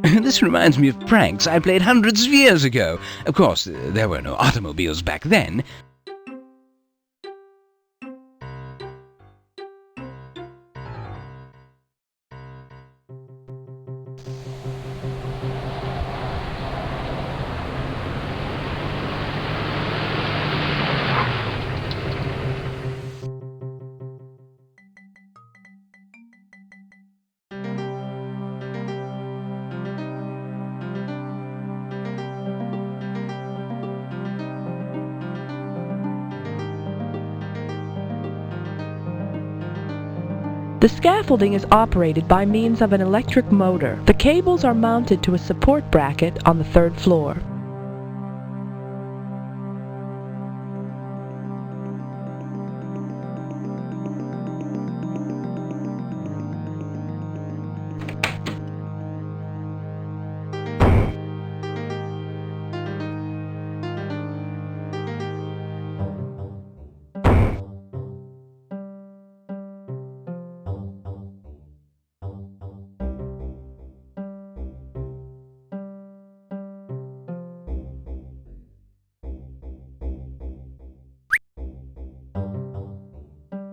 This reminds me of pranks I played hundreds of years ago. Of course, there were no automobiles back then. The scaffolding is operated by means of an electric motor. The cables are mounted to a support bracket on the third floor.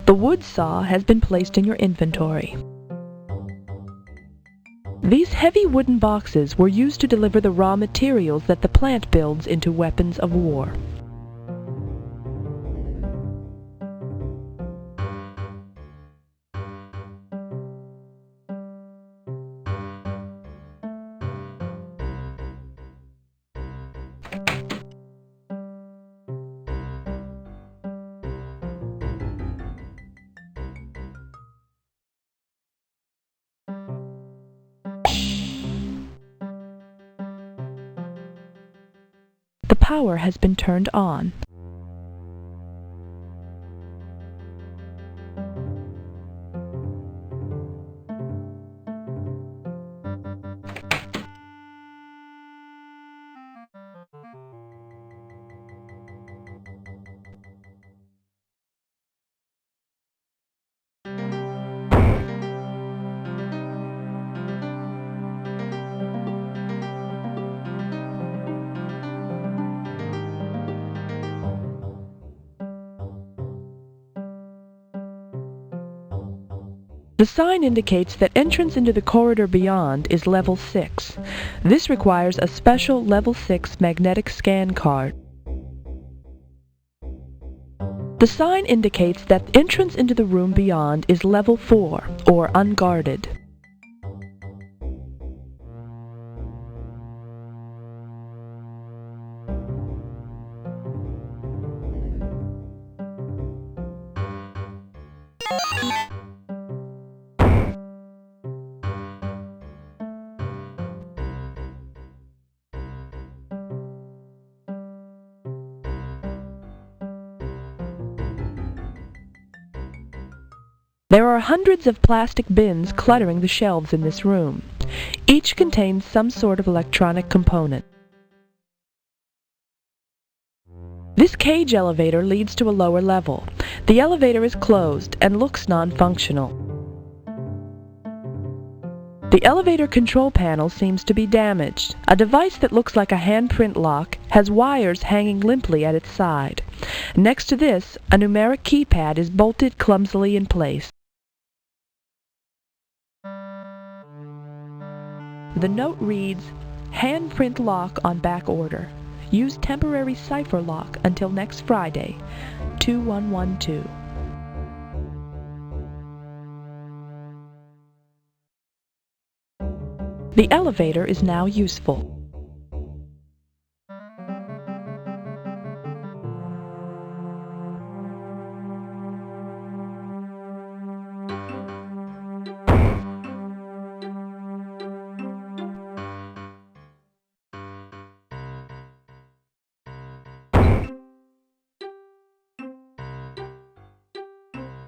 The wood saw has been placed in your inventory. These heavy wooden boxes were used to deliver the raw materials that the plant builds into weapons of war. The power has been turned on. The sign indicates that entrance into the corridor beyond is level 6. This requires a special level 6 magnetic scan card. The sign indicates that entrance into the room beyond is level 4, or unguarded. There are hundreds of plastic bins cluttering the shelves in this room. Each contains some sort of electronic component. This cage elevator leads to a lower level. The elevator is closed and looks non-functional. The elevator control panel seems to be damaged. A device that looks like a handprint lock has wires hanging limply at its side. Next to this, a numeric keypad is bolted clumsily in place. The note reads, "Handprint lock on back order. Use temporary cipher lock until next Friday, 2112. The elevator is now useful.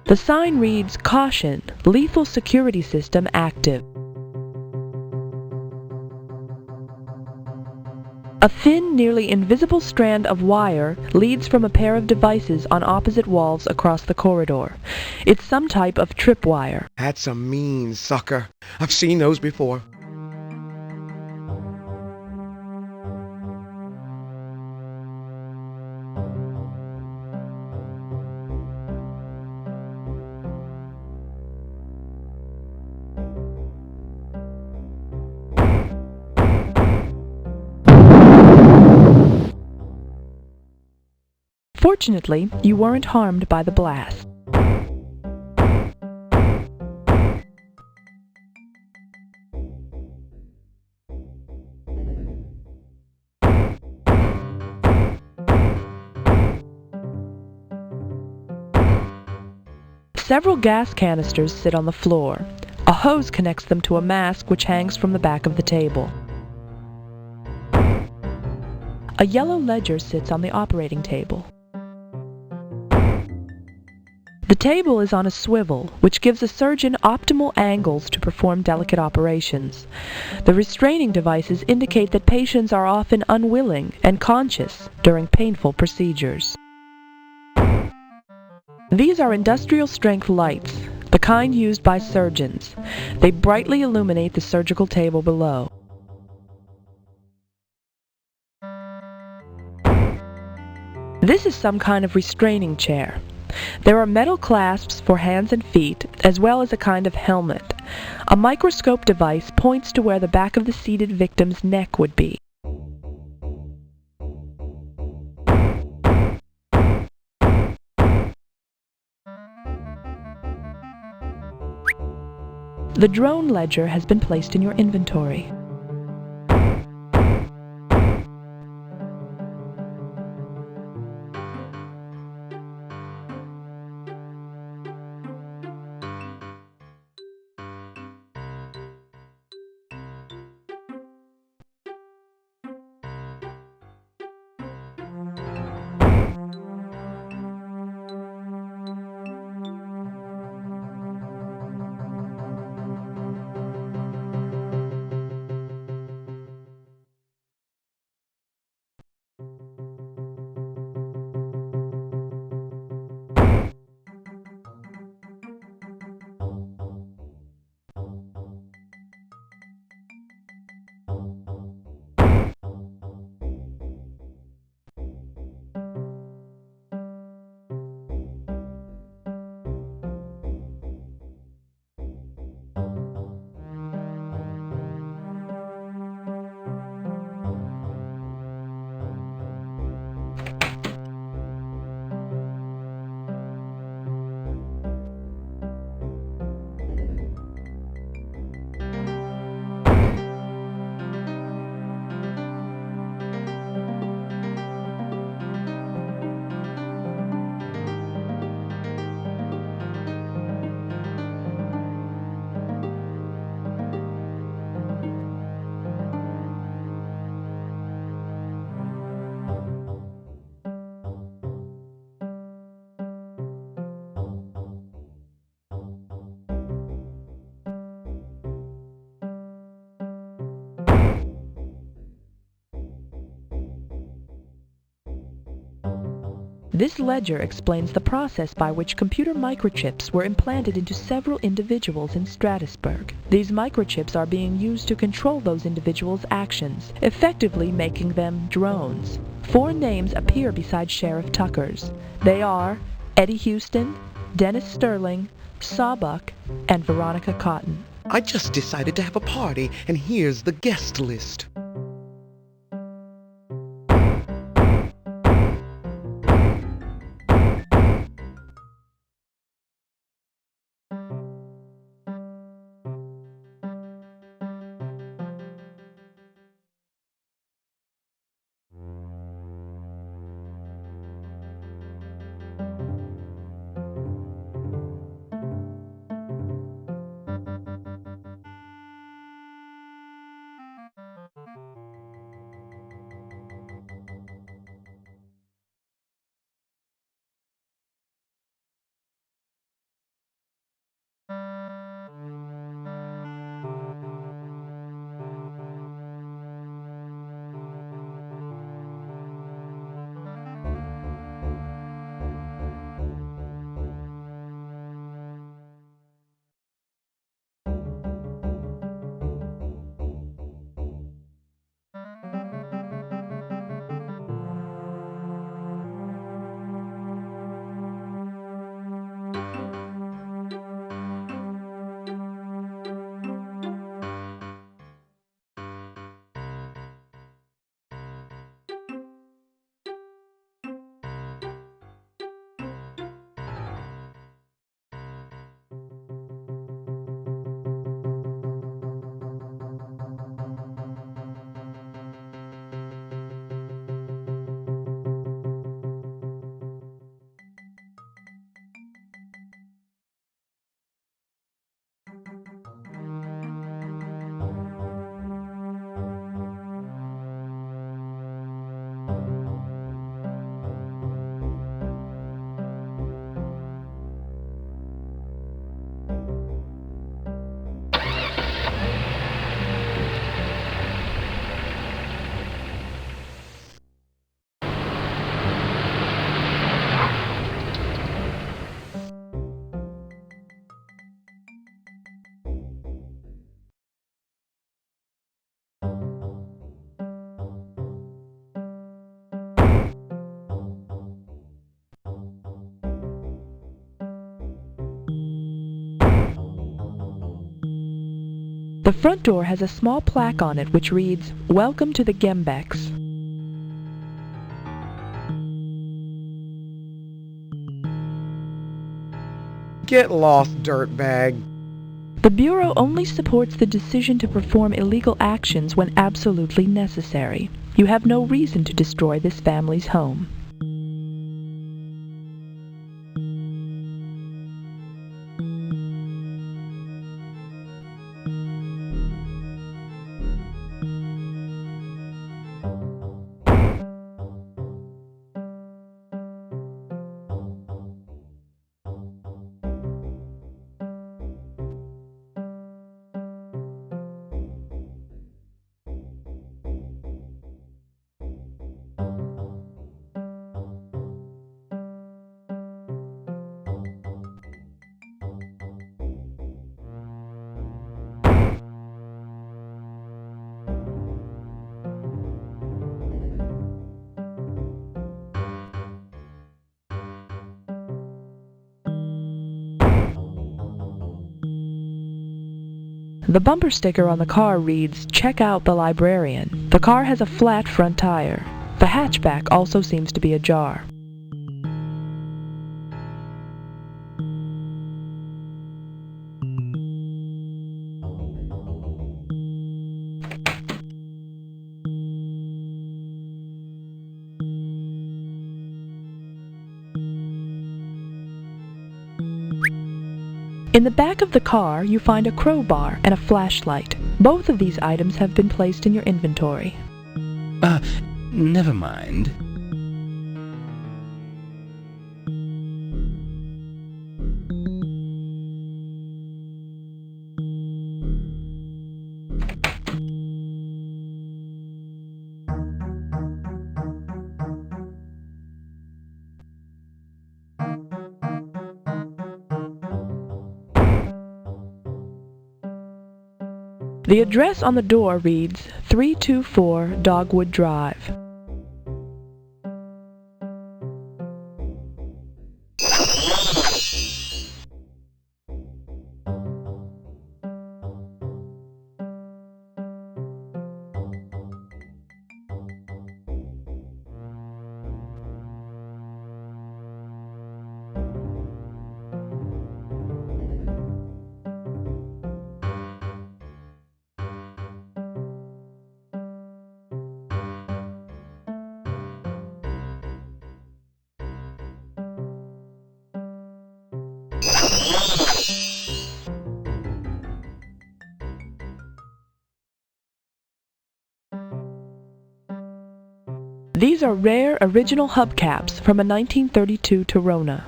The sign reads, "Caution, lethal security system active." A thin, nearly invisible strand of wire leads from a pair of devices on opposite walls across the corridor. It's some type of tripwire. That's a mean sucker. I've seen those before. Fortunately, you weren't harmed by the blast. Several gas canisters sit on the floor. A hose connects them to a mask which hangs from the back of the table. A yellow ledger sits on the operating table. The table is on a swivel, which gives a surgeon optimal angles to perform delicate operations. The restraining devices indicate that patients are often unwilling and conscious during painful procedures. These are industrial-strength lights, the kind used by surgeons. They brightly illuminate the surgical table below. This is some kind of restraining chair. There are metal clasps for hands and feet, as well as a kind of helmet. A microscope device points to where the back of the seated victim's neck would be. The drone ledger has been placed in your inventory. This ledger explains the process by which computer microchips were implanted into several individuals in Stratusburg. These microchips are being used to control those individuals' actions, effectively making them drones. 4 names appear beside Sheriff Tucker's. They are Eddie Houston, Dennis Sterling, Sawbuck, and Veronica Cotton. I just decided to have a party, and here's the guest list. The front door has a small plaque on it which reads, "Welcome to the Gembecks." Get lost, dirtbag. The Bureau only supports the decision to perform illegal actions when absolutely necessary. You have no reason to destroy this family's home. The bumper sticker on the car reads, "Check out the librarian." The car has a flat front tire. The hatchback also seems to be ajar. In the back of the car, you find a crowbar and a flashlight. Both of these items have been placed in your inventory. Never mind. The address on the door reads 324 Dogwood Drive. These are rare original hubcaps from a 1932 Torona.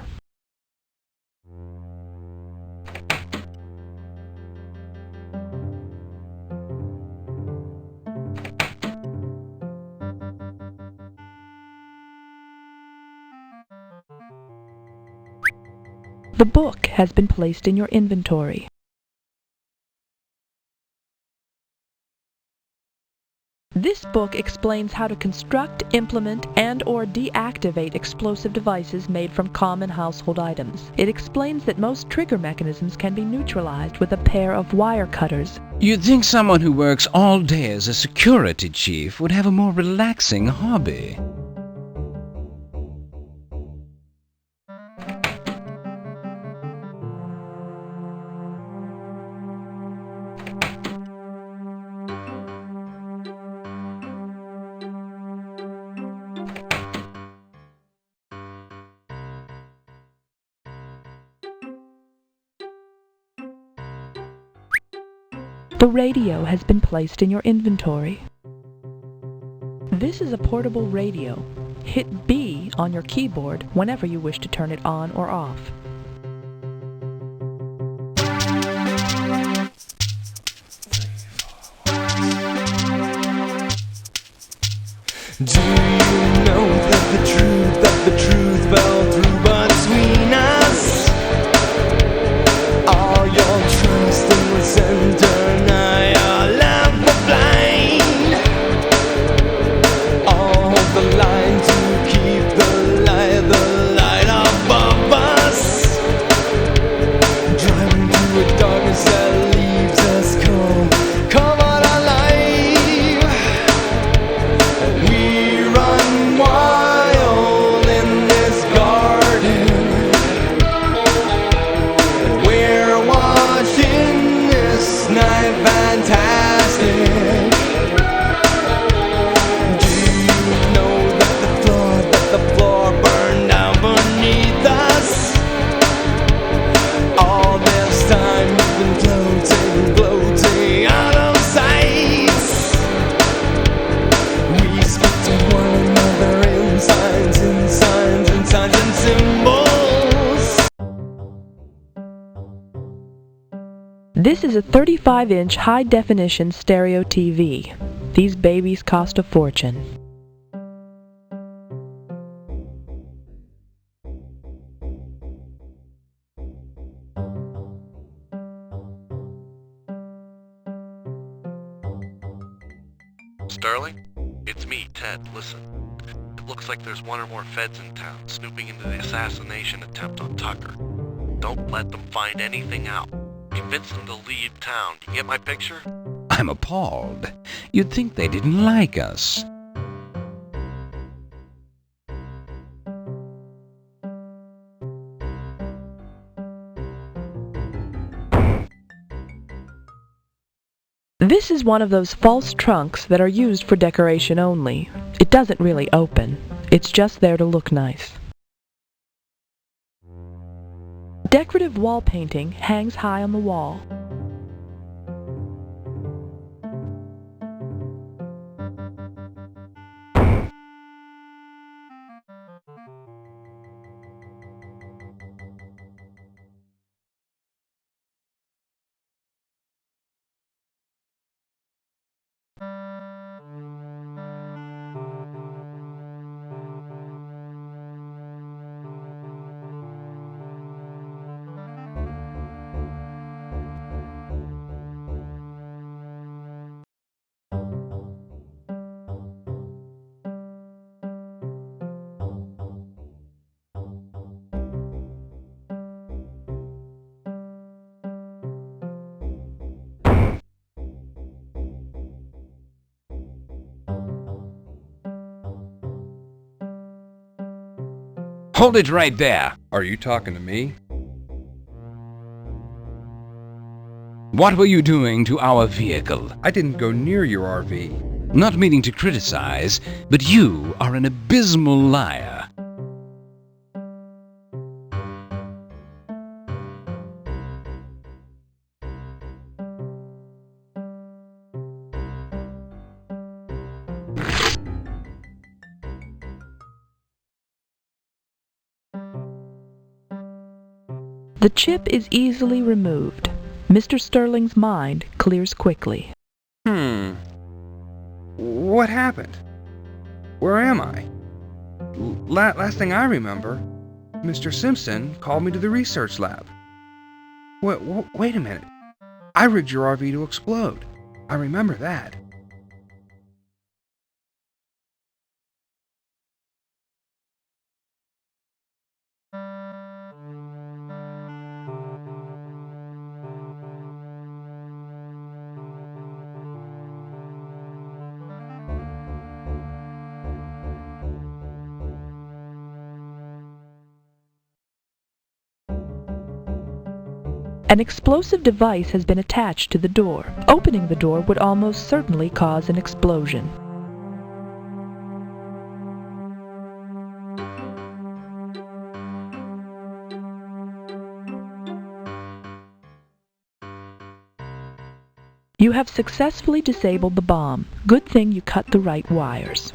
The book has been placed in your inventory. This book explains how to construct, implement, and/or deactivate explosive devices made from common household items. It explains that most trigger mechanisms can be neutralized with a pair of wire cutters. You'd think someone who works all day as a security chief would have a more relaxing hobby. The radio has been placed in your inventory. This is a portable radio. Hit B on your keyboard whenever you wish to turn it on or off. Do you know that the truth fell through between us? All your trust in the center, now you're left blind. All the line to keep the light above us. Driving through a darkness that leaves us cold, covered alive. We run wild in this garden. We're watching this night fantastic. Do you know that the floor burned down beneath us? All this time you've been floating out of sight. We speak to one another in signs and symbols. This is a 35-inch high-definition stereo TV. These babies cost a fortune. Sterling? It's me, Ted. Listen. It looks like there's one or more feds in town snooping into the assassination attempt on Tucker. Don't let them find anything out. Convince them to leave town. You get my picture? I'm appalled. You'd think they didn't like us. This is one of those false trunks that are used for decoration only. It doesn't really open. It's just there to look nice. Decorative wall painting hangs high on the wall. Hold it right there. Are you talking to me? What were you doing to our vehicle? I didn't go near your RV. Not meaning to criticize, but you are an abysmal liar. The chip is easily removed. Mr. Sterling's mind clears quickly. What happened? Where am I? Last thing I remember, Mr. Simpson called me to the research lab. Wait a minute. I rigged your RV to explode. I remember that. An explosive device has been attached to the door. Opening the door would almost certainly cause an explosion. You have successfully disabled the bomb. Good thing you cut the right wires.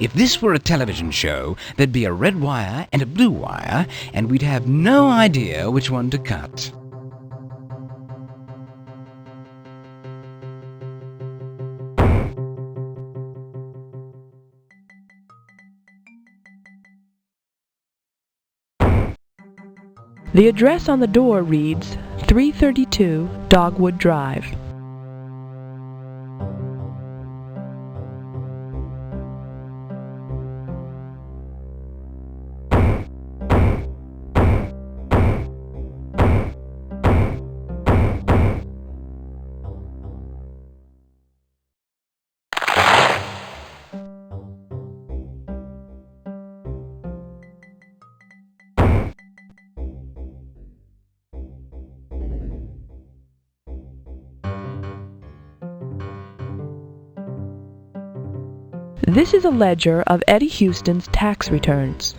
If this were a television show, there'd be a red wire and a blue wire, and we'd have no idea which one to cut. The address on the door reads 332 Dogwood Drive. This is a ledger of Eddie Houston's tax returns.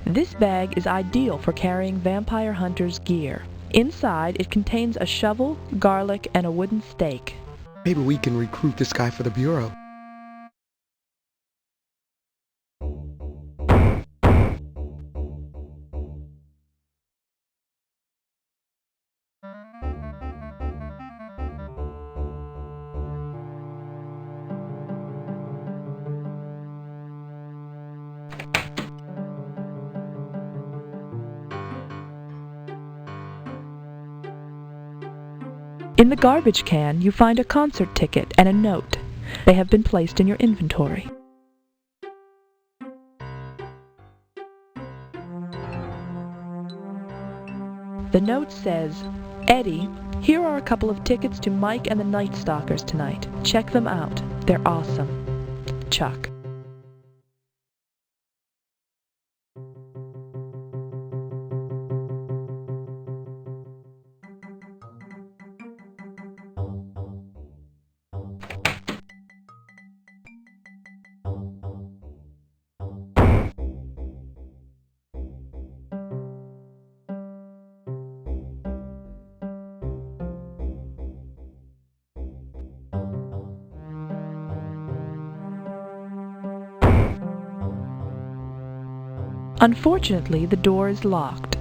This bag is ideal for carrying vampire hunters' gear. Inside, it contains a shovel, garlic, and a wooden stake. Maybe we can recruit this guy for the Bureau. In the garbage can, you find a concert ticket and a note. They have been placed in your inventory. The note says, Eddie, here are a couple of tickets to Mike and the Night Stalkers tonight. Check them out. They're awesome. Chuck. Unfortunately, the door is locked.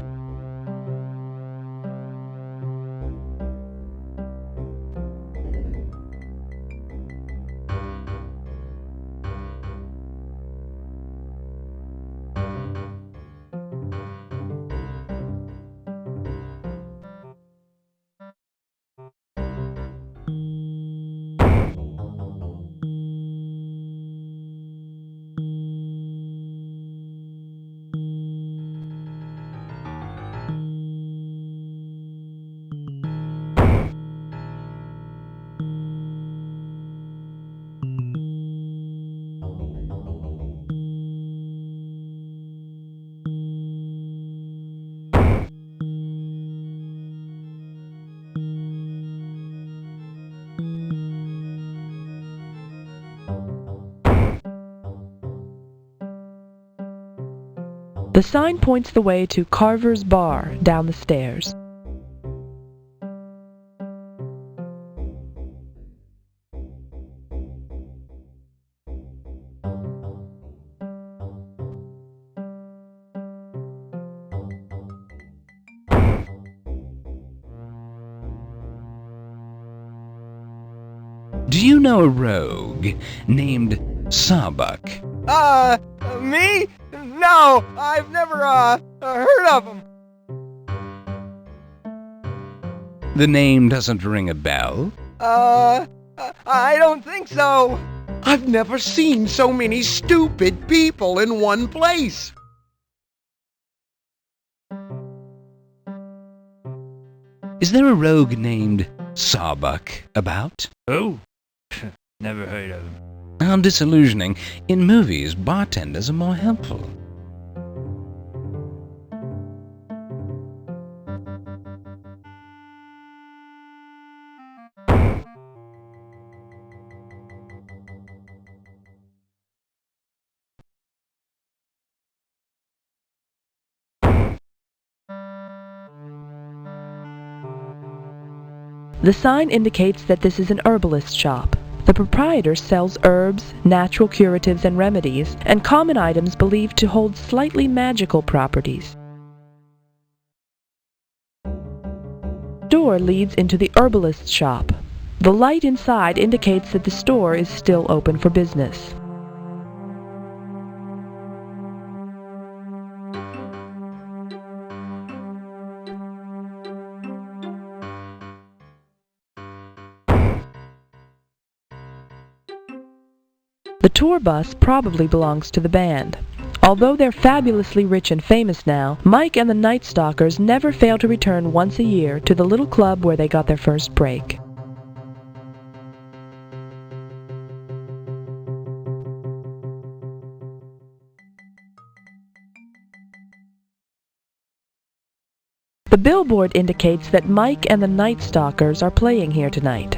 The sign points the way to Carver's Bar down the stairs. Do you know a rogue named Cyberpunk? Me? No, I've never, heard of him. The name doesn't ring a bell? I don't think so. I've never seen so many stupid people in one place. Is there a rogue named Cyberpunk about? Oh, never heard of him. How disillusioning. In movies, bartenders are more helpful. The sign indicates that this is an herbalist shop. The proprietor sells herbs, natural curatives and remedies, and common items believed to hold slightly magical properties. Door leads into the herbalist shop. The light inside indicates that the store is still open for business. The tour bus probably belongs to the band. Although they're fabulously rich and famous now, Mike and the Night Stalkers never fail to return once a year to the little club where they got their first break. The billboard indicates that Mike and the Night Stalkers are playing here tonight.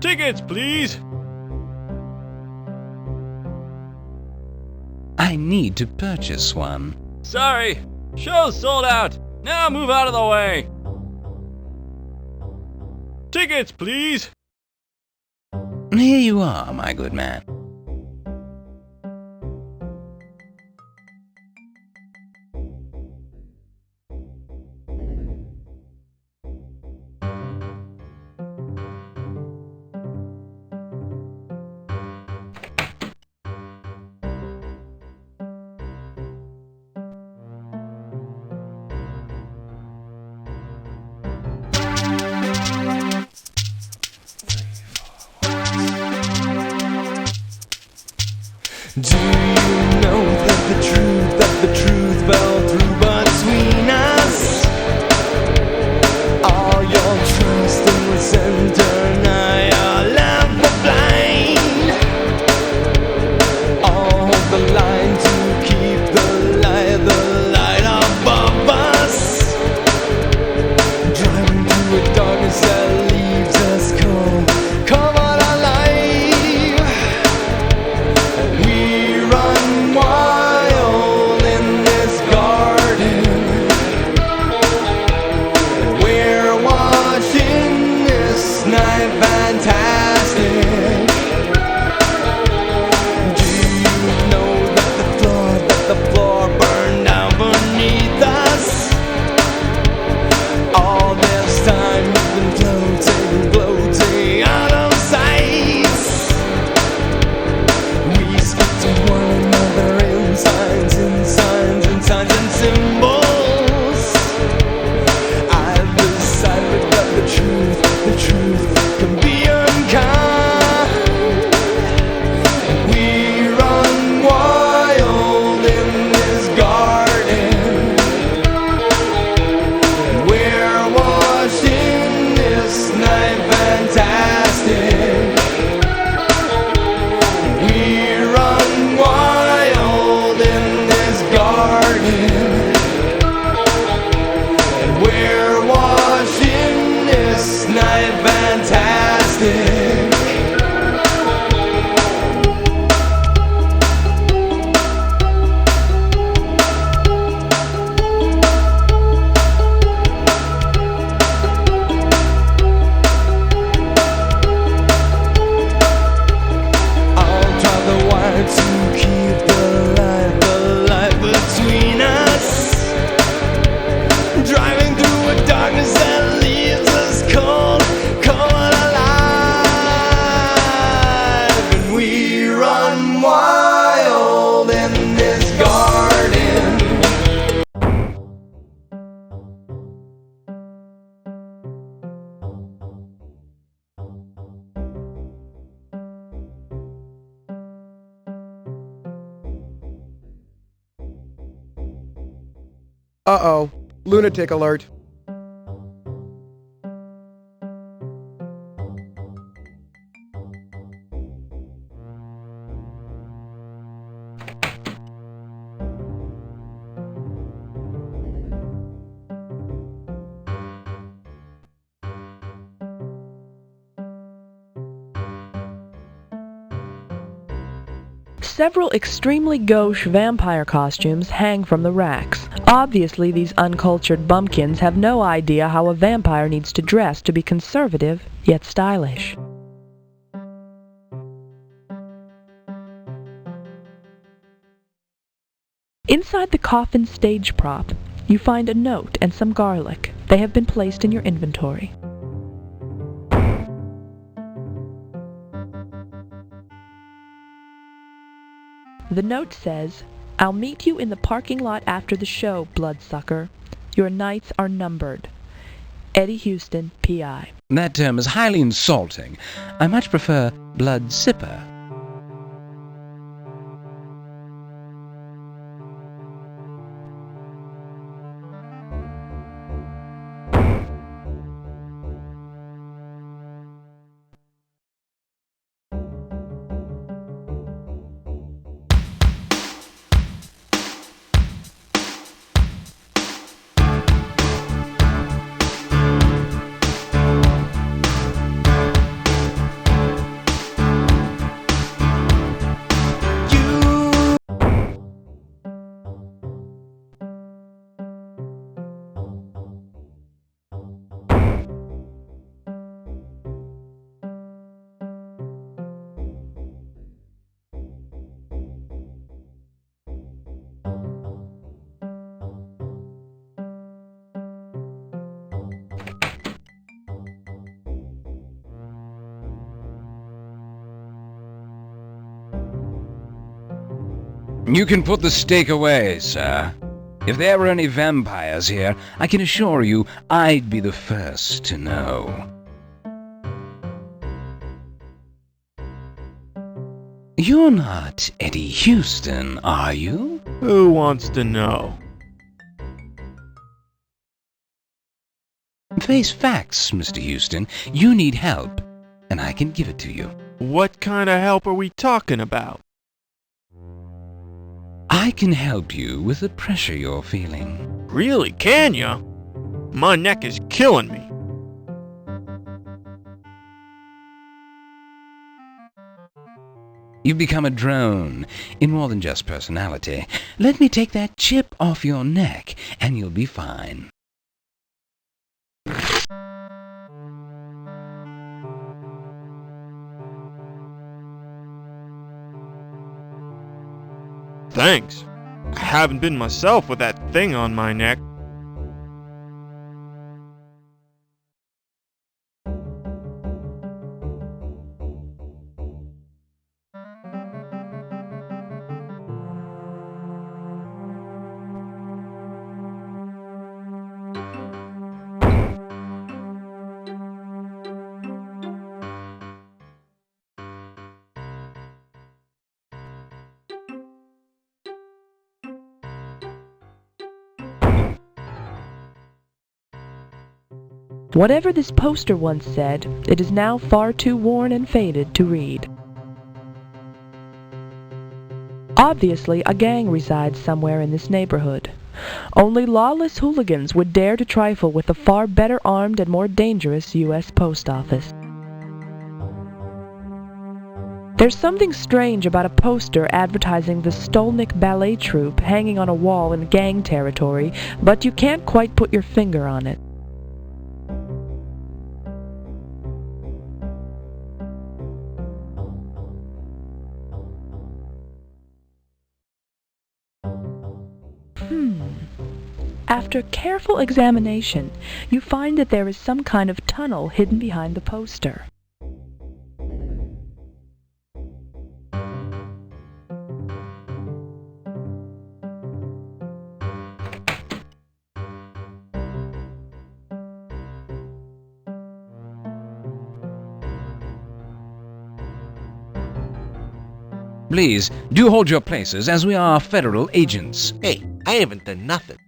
Tickets, please! I need to purchase one. Sorry, show's sold out. Now move out of the way. Tickets, please! Here you are, my good man. Do you know that the truth fell through between us? All your trust in the center, now your love was blind. All the line to keep the light above us. Driving through a darkness that leaves us cold. Come on alive. We run wild in this garden. Uh-oh. Lunatic alert. Several extremely gauche vampire costumes hang from the racks. Obviously, these uncultured bumpkins have no idea how a vampire needs to dress to be conservative, yet stylish. Inside the coffin stage prop, you find a note and some garlic. They have been placed in your inventory. The note says, "I'll meet you in the parking lot after the show, bloodsucker. Your nights are numbered. Eddie Houston, P.I." That term is highly insulting. I much prefer blood sipper. You can put the stake away, sir. If there were any vampires here, I can assure you I'd be the first to know. You're not Eddie Houston, are you? Who wants to know? Face facts, Mr. Houston. You need help, and I can give it to you. What kind of help are we talking about? I can help you with the pressure you're feeling. Really, can ya? My neck is killing me. You've become a drone, in more than just personality. Let me take that chip off your neck, and you'll be fine. Thanks. I haven't been myself with that thing on my neck. Whatever this poster once said, it is now far too worn and faded to read. Obviously, a gang resides somewhere in this neighborhood. Only lawless hooligans would dare to trifle with the far better armed and more dangerous U.S. Post Office. There's something strange about a poster advertising the Stolnik Ballet Troupe hanging on a wall in gang territory, but you can't quite put your finger on it. After careful examination, you find that there is some kind of tunnel hidden behind the poster. Please, do hold your places, as we are federal agents. Hey, I haven't done nothing.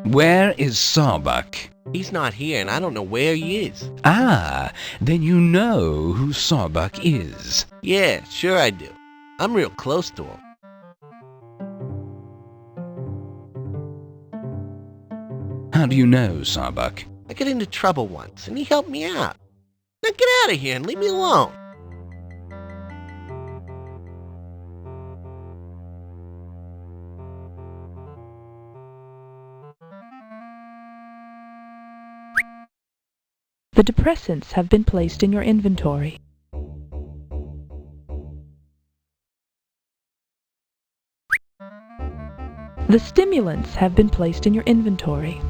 Where is Sawbuck? He's not here, and I don't know where he is. Ah, then you know who Sawbuck is. Yeah, sure I do. I'm real close to him. How do you know Sawbuck? I got into trouble once, and he helped me out. Now get out of here and leave me alone. The depressants have been placed in your inventory. The stimulants have been placed in your inventory.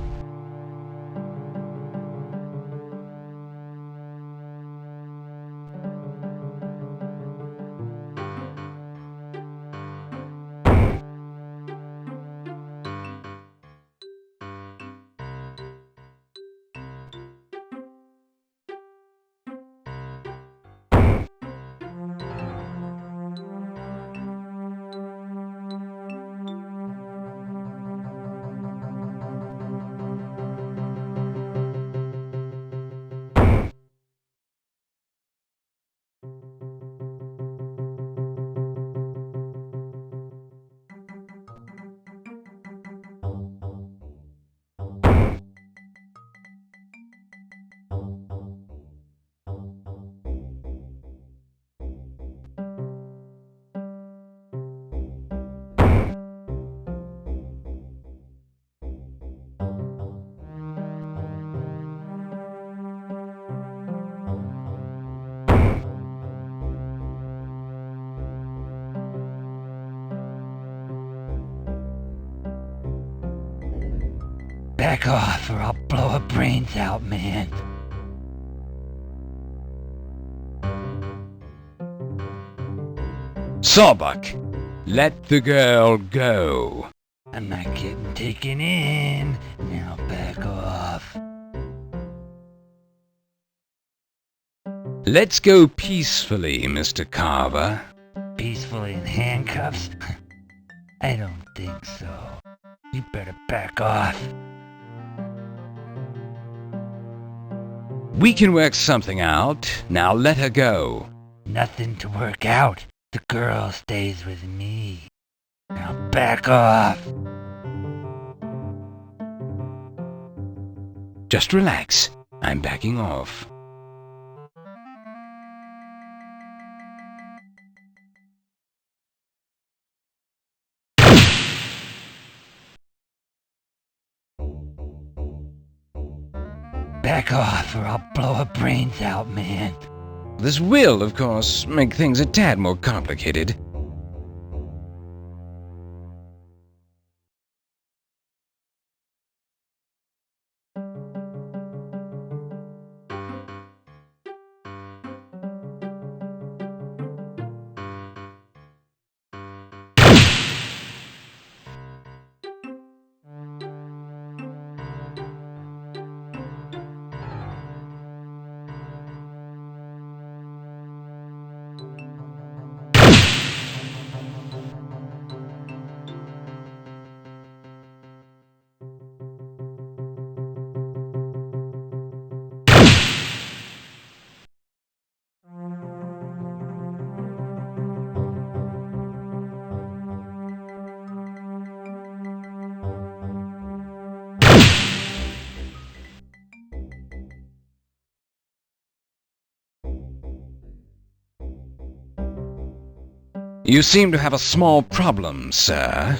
Back off or I'll blow her brains out, man. Sawbuck, let the girl go. I'm not getting taken in. Now back off. Let's go peacefully, Mr. Carver. Peacefully in handcuffs? I don't think so. You better back off. We can work something out. Now let her go. Nothing to work out. The girl stays with me. Now back off. Just relax. I'm backing off. Back off or I'll blow her brains out, man. This will, of course, make things a tad more complicated. You seem to have a small problem, sir.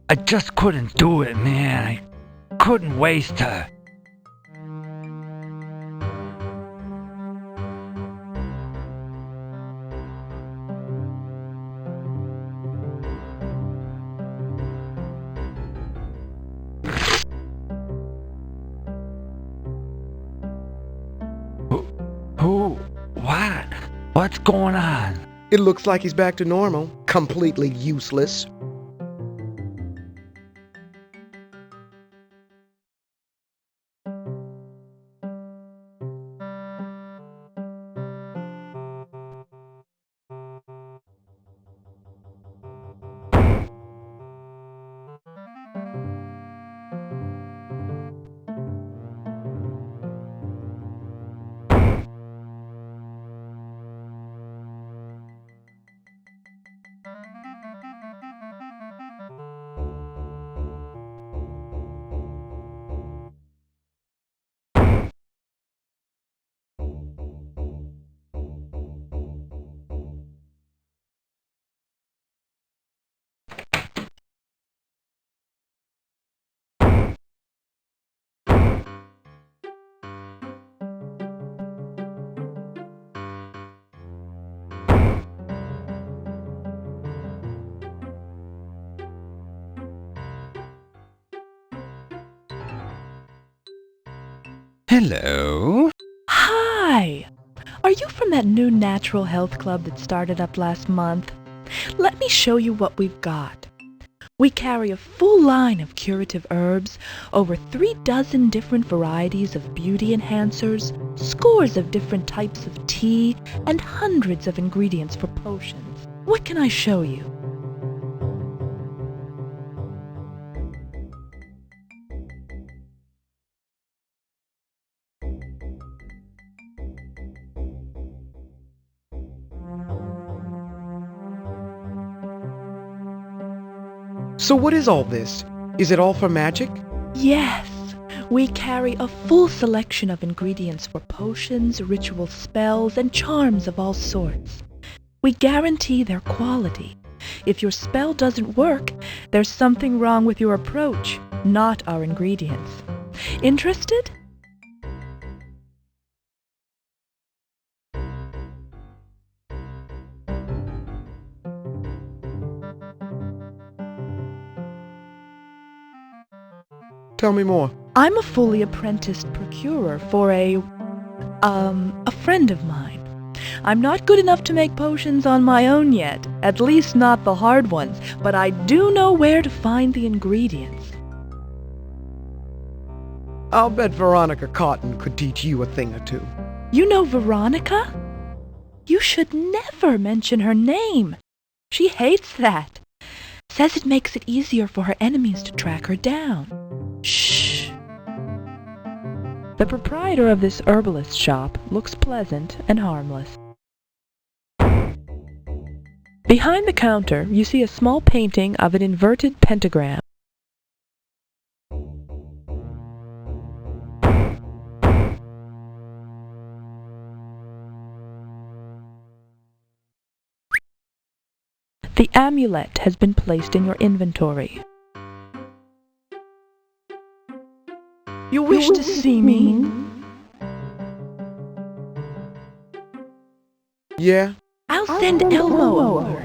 I just couldn't do it, man. I couldn't waste her. What? What's going on? It looks like he's back to normal. Completely useless. Hello? Hi! Are you from that new natural health club that started up last month? Let me show you what we've got. We carry a full line of curative herbs, over 36 different varieties of beauty enhancers, scores of different types of tea, and hundreds of ingredients for potions. What can I show you? So what is all this? Is it all for magic? Yes, we carry a full selection of ingredients for potions, ritual spells, and charms of all sorts. We guarantee their quality. If your spell doesn't work, there's something wrong with your approach, not our ingredients. Interested? Tell me more. I'm a fully apprenticed procurer for a friend of mine. I'm not good enough to make potions on my own yet, at least not the hard ones, but I do know where to find the ingredients. I'll bet Veronica Cotton could teach you a thing or two. You know Veronica? You should never mention her name. She hates that. Says it makes it easier for her enemies to track her down. Shh. The proprietor of this herbalist shop looks pleasant and harmless. Behind the counter, you see a small painting of an inverted pentagram. The amulet has been placed in your inventory. You wish to see me? Yeah? I'll send Elmo over.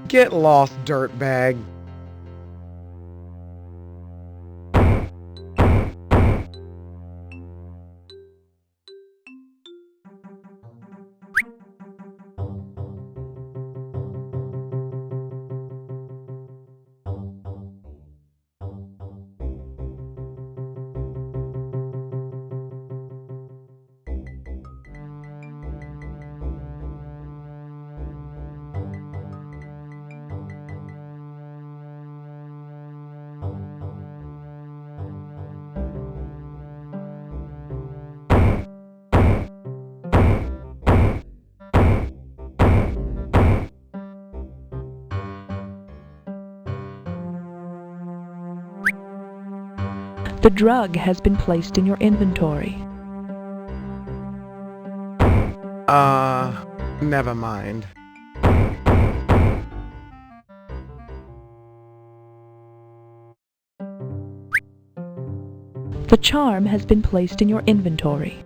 Get lost, dirtbag. The drug has been placed in your inventory. Never mind. The charm has been placed in your inventory.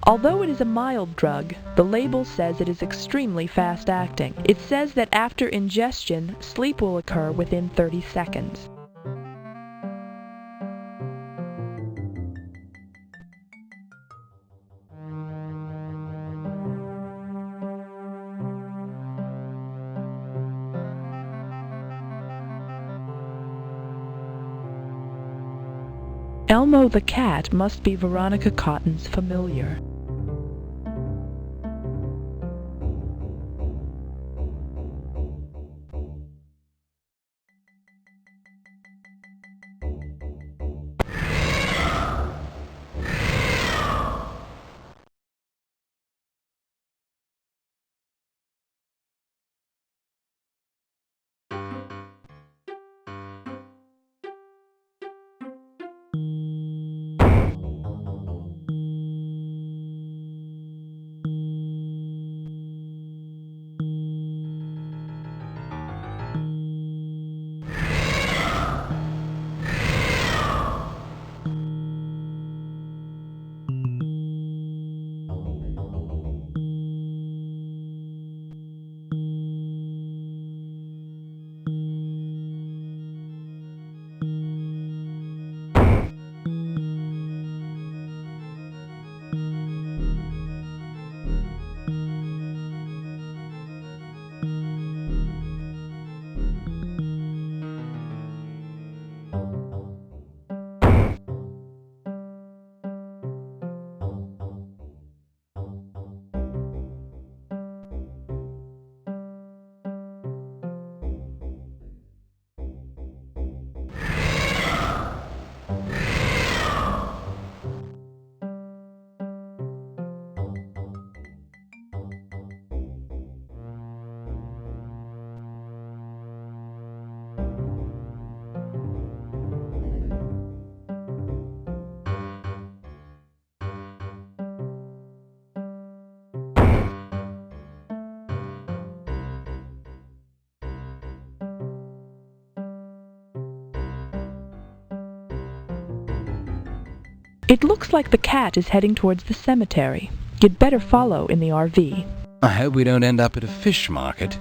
Although it is a mild drug, the label says it is extremely fast-acting. It says that after ingestion, sleep will occur within 30 seconds. Elmo the cat must be Veronica Cotton's familiar. It looks like the cat is heading towards the cemetery. You'd better follow in the RV. I hope we don't end up at a fish market.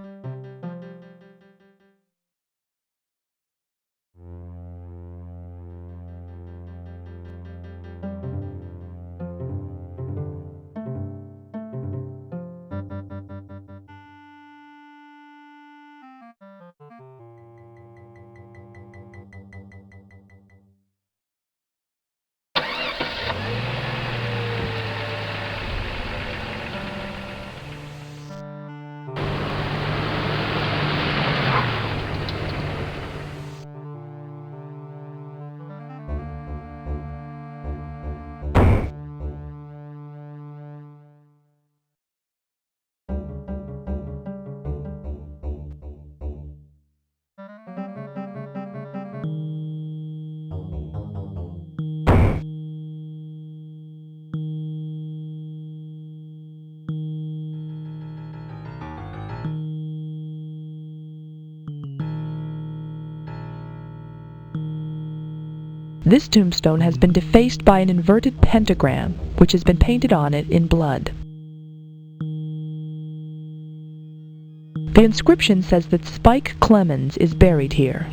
This tombstone has been defaced by an inverted pentagram, which has been painted on it in blood. The inscription says that Spike Clemens is buried here.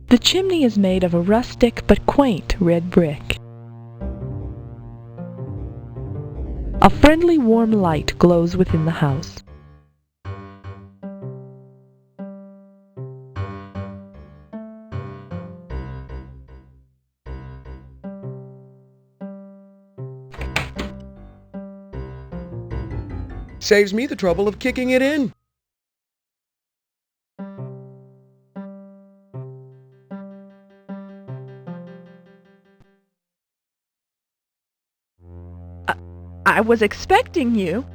The chimney is made of a rustic but quaint red brick. A friendly warm light glows within the house. Saves me the trouble of kicking it in. I was expecting you.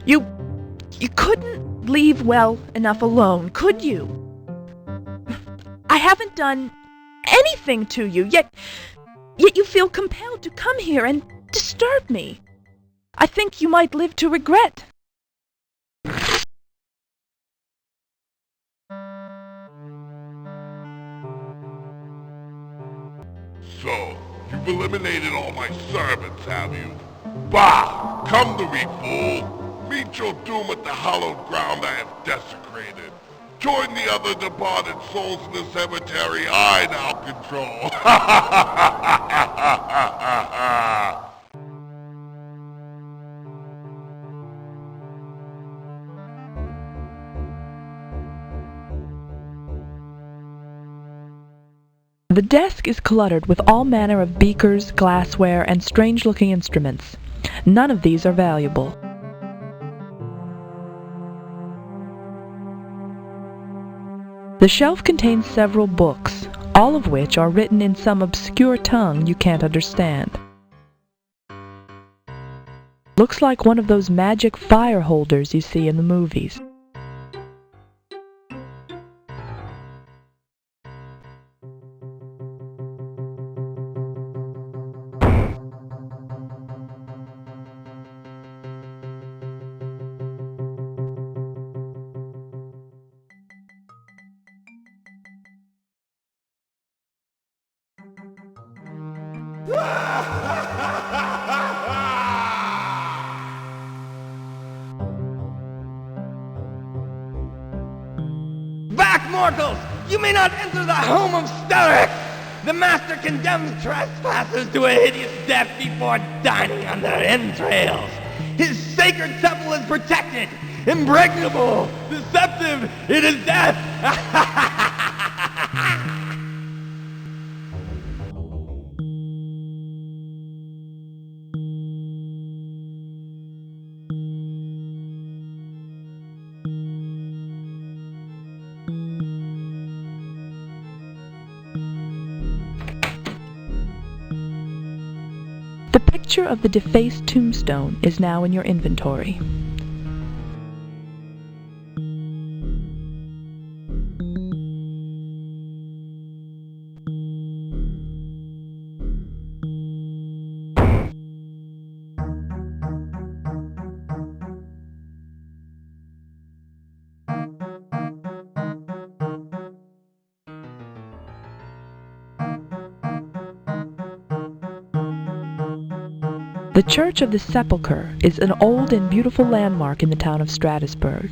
You couldn't leave well enough alone, could you? I haven't done anything to you, yet you feel compelled to come here and disturb me. I think you might live to regret. So, you've eliminated all my servants, have you? Bah! Come to me, fool! Meet your doom at the hallowed ground I have desecrated. Join the other departed souls in the cemetery I now control. The desk is cluttered with all manner of beakers, glassware, and strange-looking instruments. None of these are valuable. The shelf contains several books, all of which are written in some obscure tongue you can't understand. Looks like one of those magic fire holders you see in the movies. Back, mortals! You may not enter the home of Stellarix! The Master condemns trespassers to a hideous death before dining on their entrails. His sacred temple is protected, impregnable, deceptive. It is death! picture of the defaced tombstone is now in your inventory. The Church of the Sepulchre is an old and beautiful landmark in the town of Stratusburg.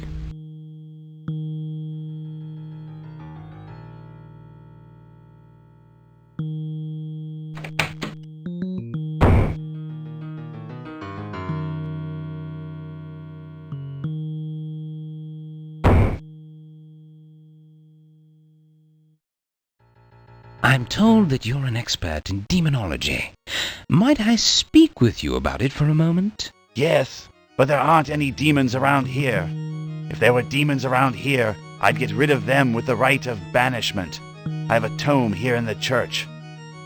I'm told that you're an expert in demonology. Might I speak with you about it for a moment? Yes, but there aren't any demons around here. If there were demons around here, I'd get rid of them with the rite of banishment. I have a tome here in the church.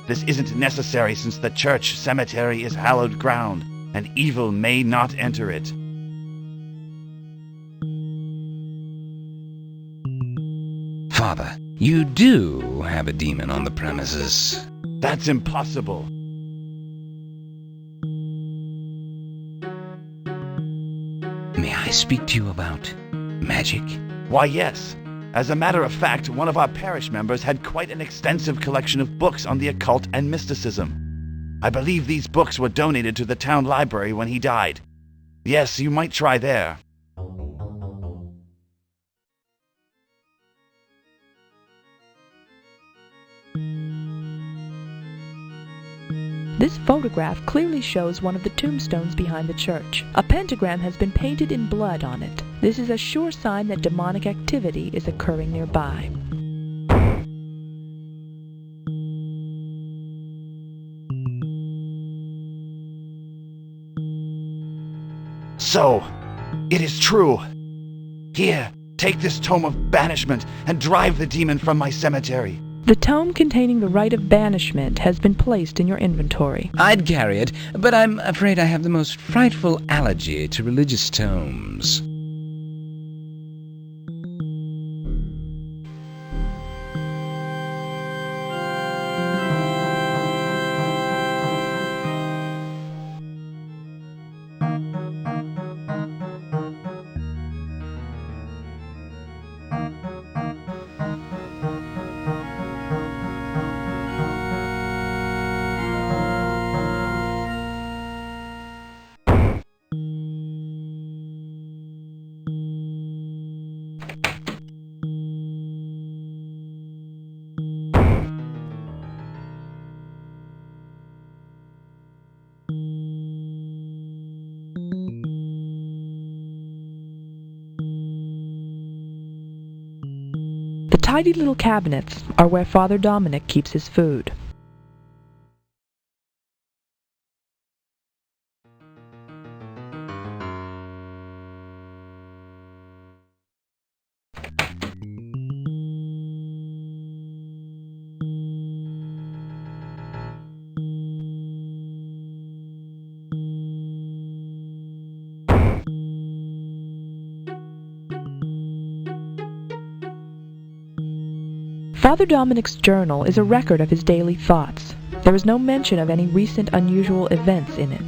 This isn't necessary since the church cemetery is hallowed ground, and evil may not enter it. Father, you do have a demon on the premises. That's impossible. May I speak to you about magic? Why, yes. As a matter of fact, one of our parish members had quite an extensive collection of books on the occult and mysticism. I believe these books were donated to the town library when he died. Yes, you might try there. This photograph clearly shows one of the tombstones behind the church. A pentagram has been painted in blood on it. This is a sure sign that demonic activity is occurring nearby. So, it is true. Here, take this tome of banishment and drive the demon from my cemetery. The tome containing the rite of banishment has been placed in your inventory. I'd carry it, but I'm afraid I have the most frightful allergy to religious tomes. The tidy little cabinets are where Father Dominic keeps his food. Father Dominic's journal is a record of his daily thoughts. There is no mention of any recent unusual events in it.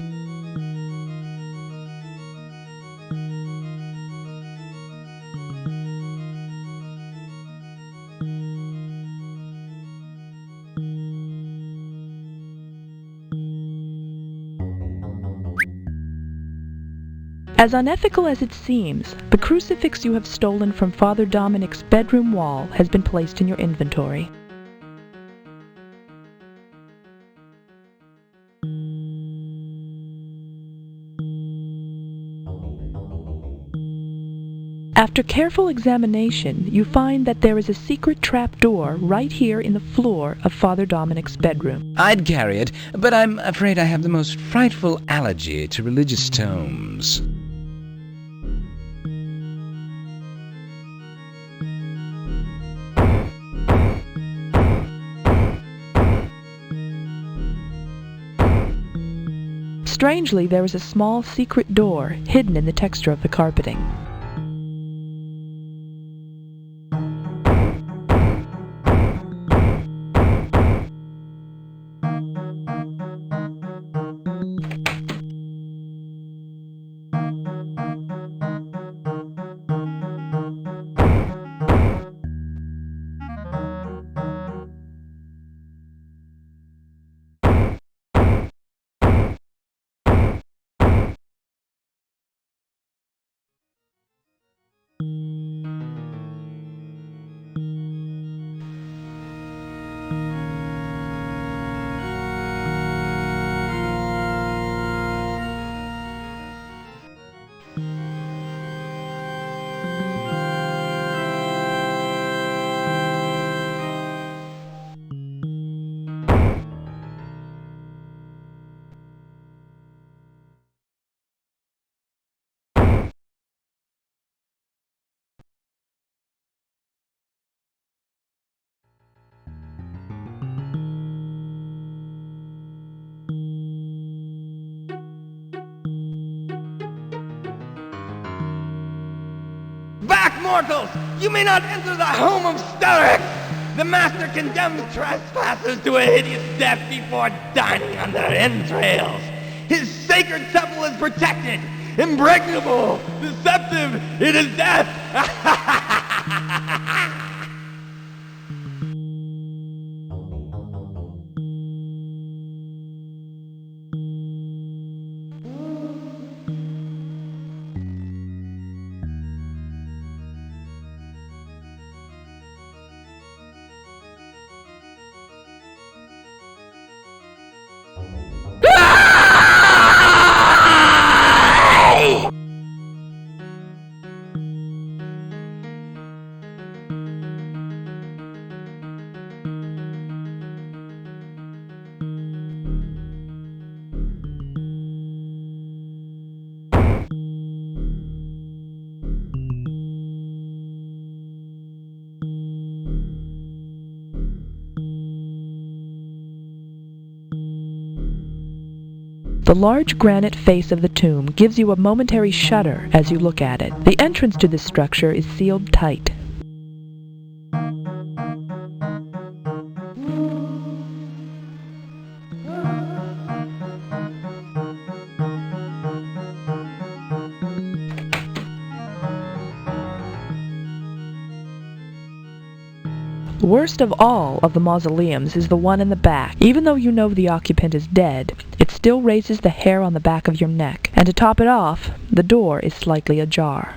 As unethical as it seems, the crucifix you have stolen from Father Dominic's bedroom wall has been placed in your inventory. After careful examination, you find that there is a secret trapdoor right here in the floor of Father Dominic's bedroom. I'd carry it, but I'm afraid I have the most frightful allergy to religious tomes. Strangely, there is a small secret door hidden in the texture of the carpeting. Back, mortals! You may not enter the home of Stalker! The master condemns trespassers to a hideous death before dining on their entrails. His sacred temple is protected, impregnable, deceptive. It is death! The large granite face of the tomb gives you a momentary shudder as you look at it. The entrance to this structure is sealed tight. Worst of all of the mausoleums is the one in the back. Even though you know the occupant is dead, it still raises the hair on the back of your neck. And to top it off, the door is slightly ajar.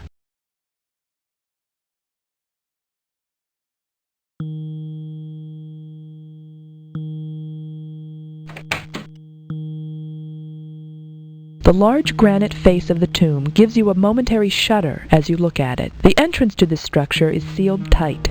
The large granite face of the tomb gives you a momentary shudder as you look at it. The entrance to this structure is sealed tight.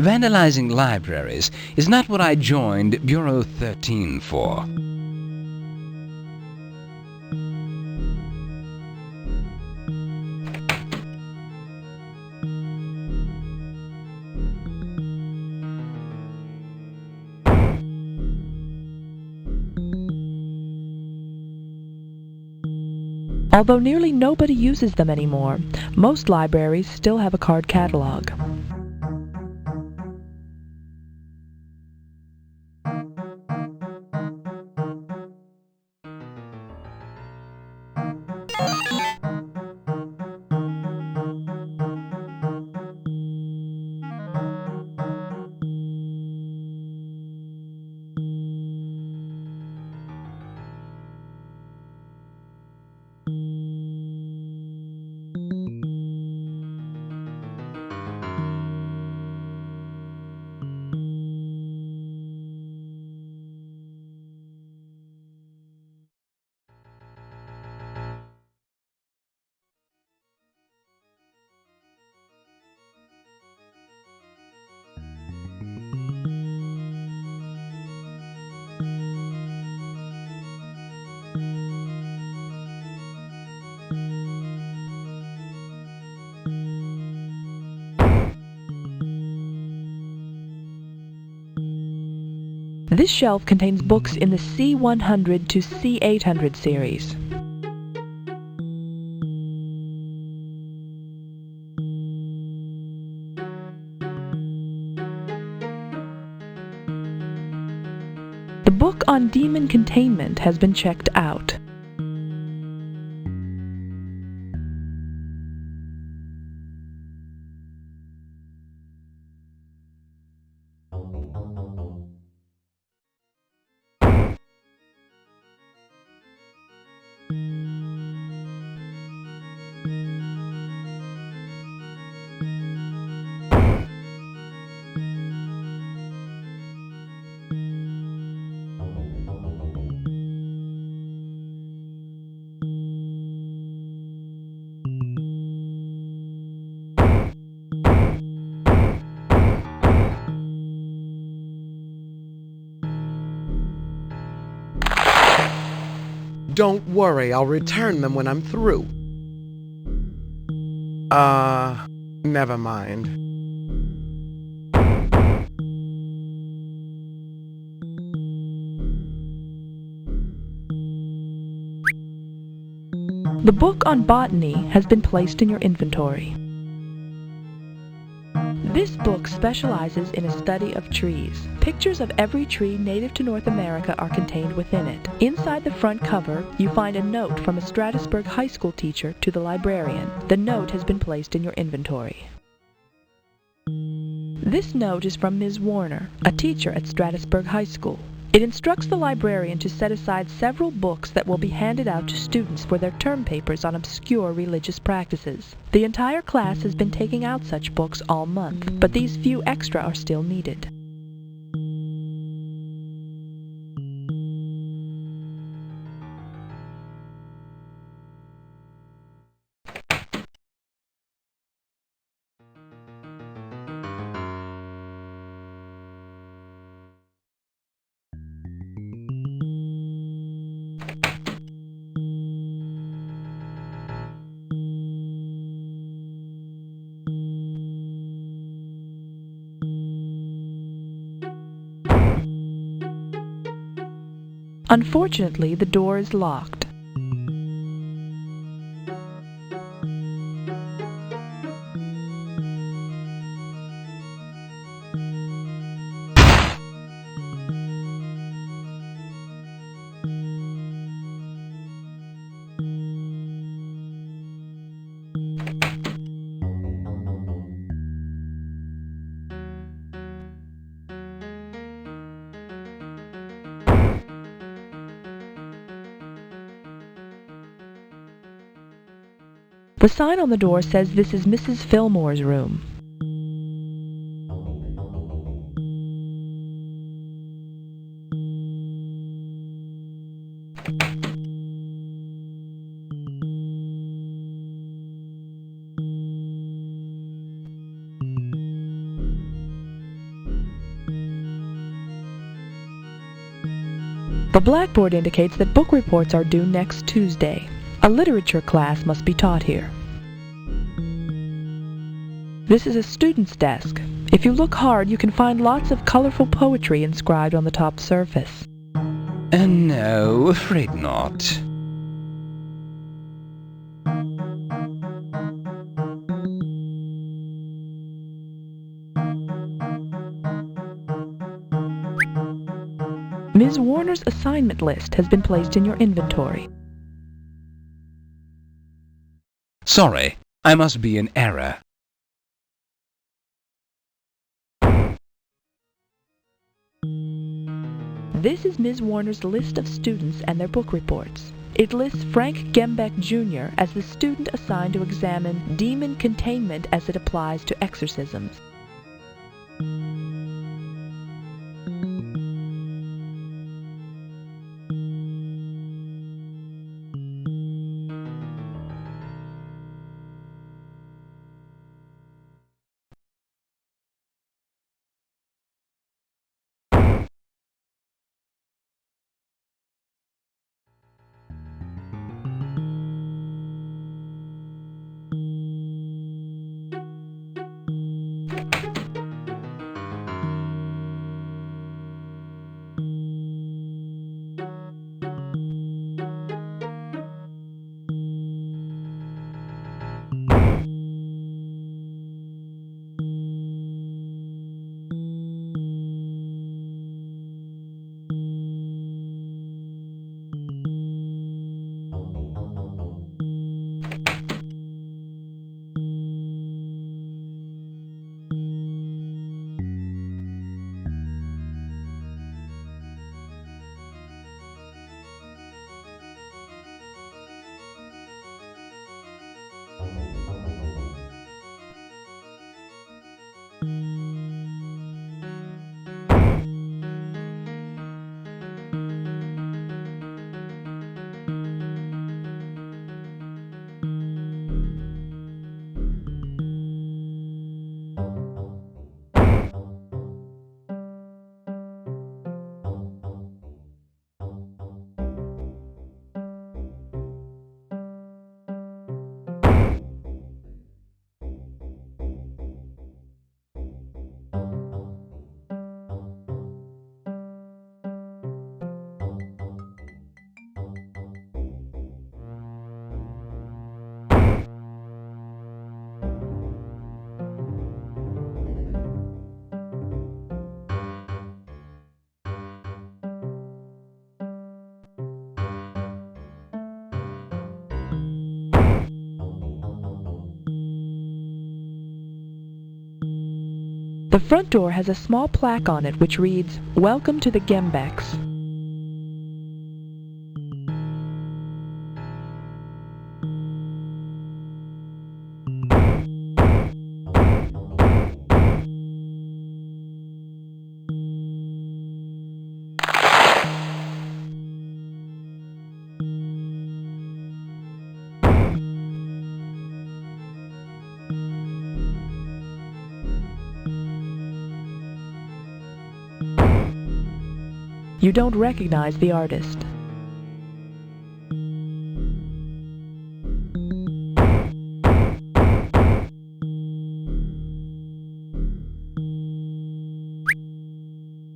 vandalizing libraries is not what I joined Bureau 13 for. Although nearly nobody uses them anymore, most libraries still have a card catalog. This shelf contains books in the C100 to C800 series. The book on demon containment has been checked out. Don't worry, I'll return them when I'm through. Never mind. The book on botany has been placed in your inventory. This book specializes in a study of trees. Pictures of every tree native to North America are contained within it. Inside the front cover, you find a note from a Strasbourg High School teacher to the librarian. The note has been placed in your inventory. This note is from Ms. Warner, a teacher at Strasbourg High School. It instructs the librarian to set aside several books that will be handed out to students for their term papers on obscure religious practices. The entire class has been taking out such books all month, but these few extra are still needed. Unfortunately, the door is locked. The sign on the door says this is Mrs. Fillmore's room. The blackboard indicates that book reports are due next Tuesday. A literature class must be taught here. This is a student's desk. If you look hard, you can find lots of colorful poetry inscribed on the top surface. No, afraid not. Ms. Warner's assignment list has been placed in your inventory. Sorry, I must be in error. This is Ms. Warner's list of students and their book reports. It lists Frank Gembeck Jr. as the student assigned to examine demon containment as it applies to exorcisms. The front door has a small plaque on it which reads, "Welcome to the Gembecks." You don't recognize the artist.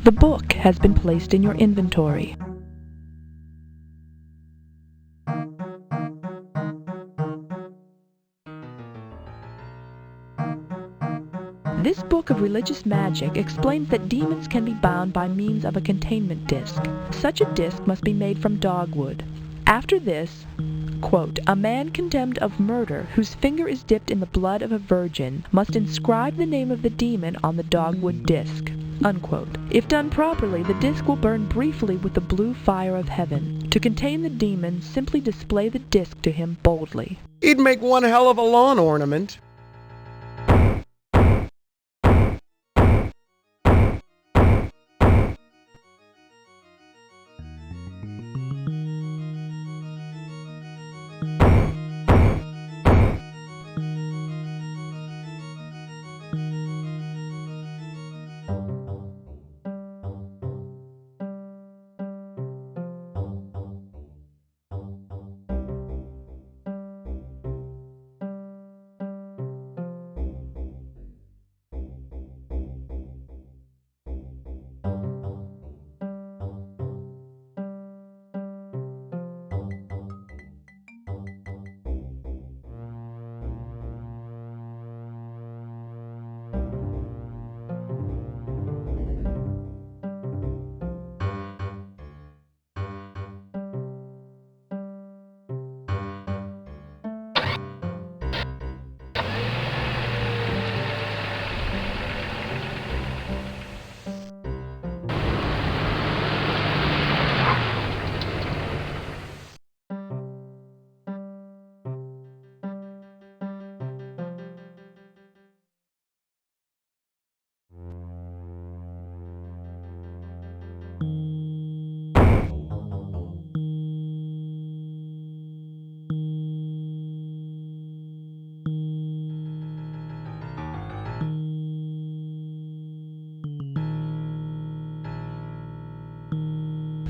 The book has been placed in your inventory. This book of religious magic explains that demons can be bound by means of a containment disc. Such a disc must be made from dogwood. After this, quote, "A man condemned of murder whose finger is dipped in the blood of a virgin must inscribe the name of the demon on the dogwood disc." Unquote. If done properly, the disc will burn briefly with the blue fire of heaven. To contain the demon, simply display the disc to him boldly. He'd make one hell of a lawn ornament.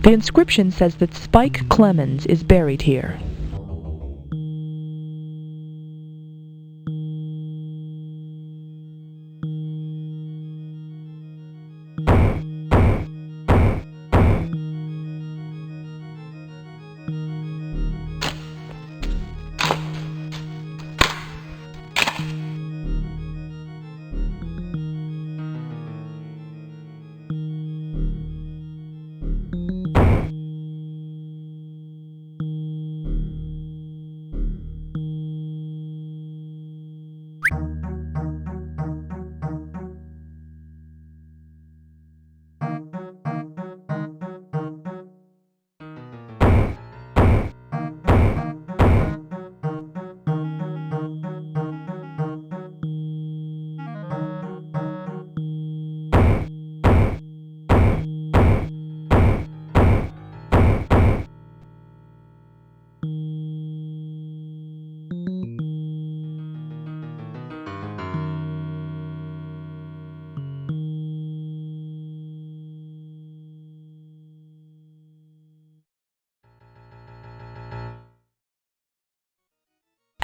The inscription says that Spike Clemens is buried here.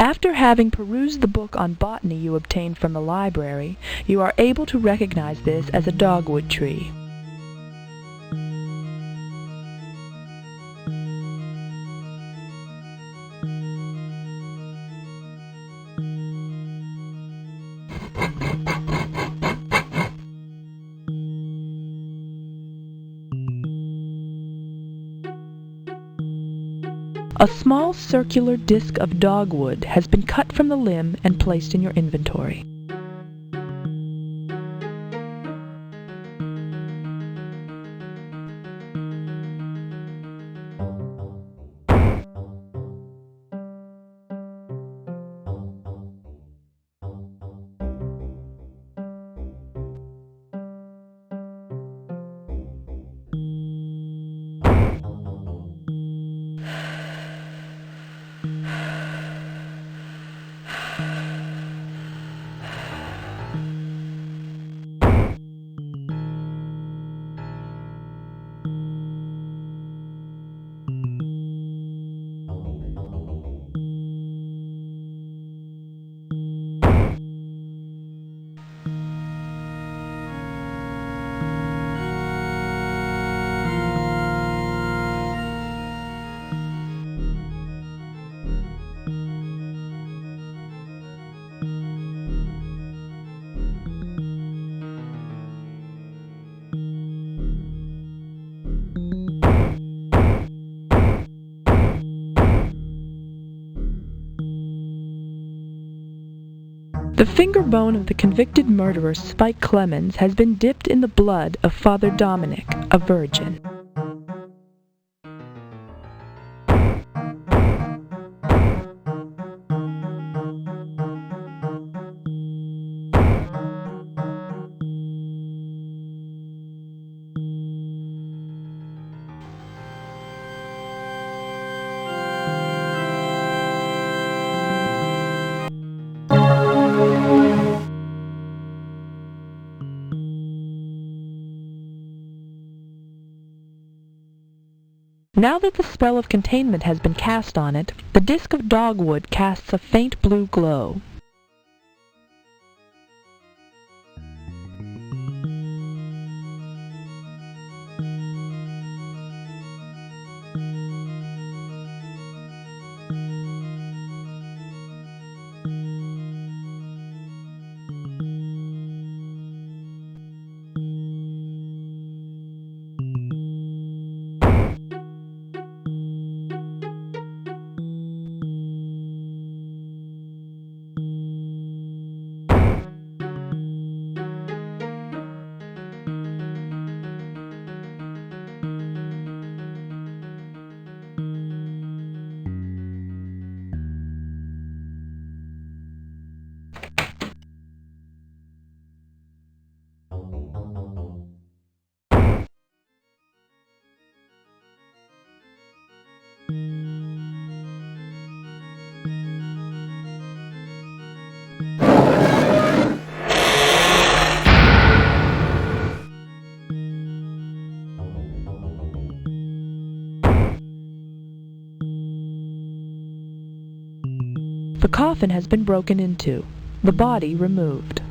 After having perused the book on botany you obtained from the library, you are able to recognize this as a dogwood tree. A small circular disc of dogwood has been cut from the limb and placed in your inventory. The finger bone of the convicted murderer Spike Clemens has been dipped in the blood of Father Dominic, a virgin. Now that the spell of containment has been cast on it, the disc of dogwood casts a faint blue glow. coffin has been broken into, the body removed.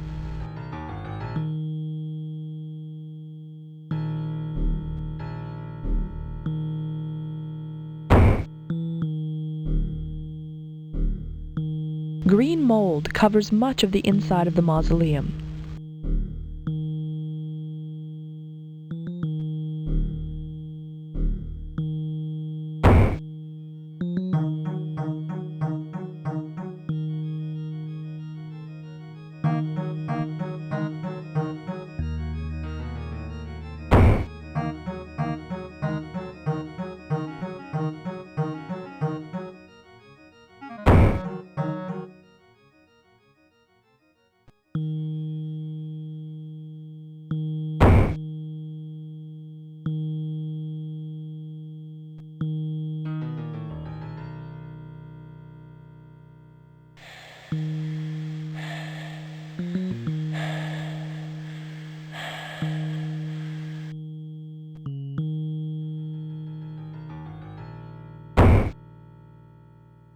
Green mold covers much of the inside of the mausoleum.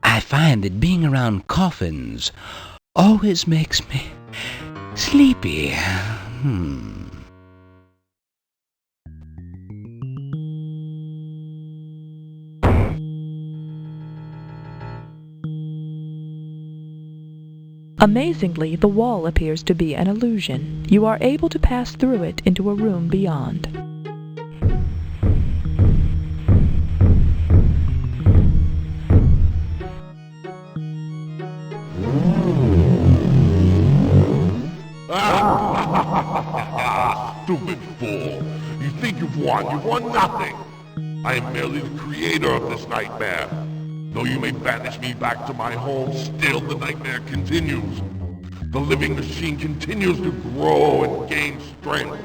I find that being around coffins always makes me sleepy. Amazingly, the wall appears to be an illusion. You are able to pass through it into a room beyond. Stupid fool! You think you've won? You've won nothing! I am merely the creator of this nightmare. Though you may banish me back to my home, still the nightmare continues. The living machine continues to grow and gain strength.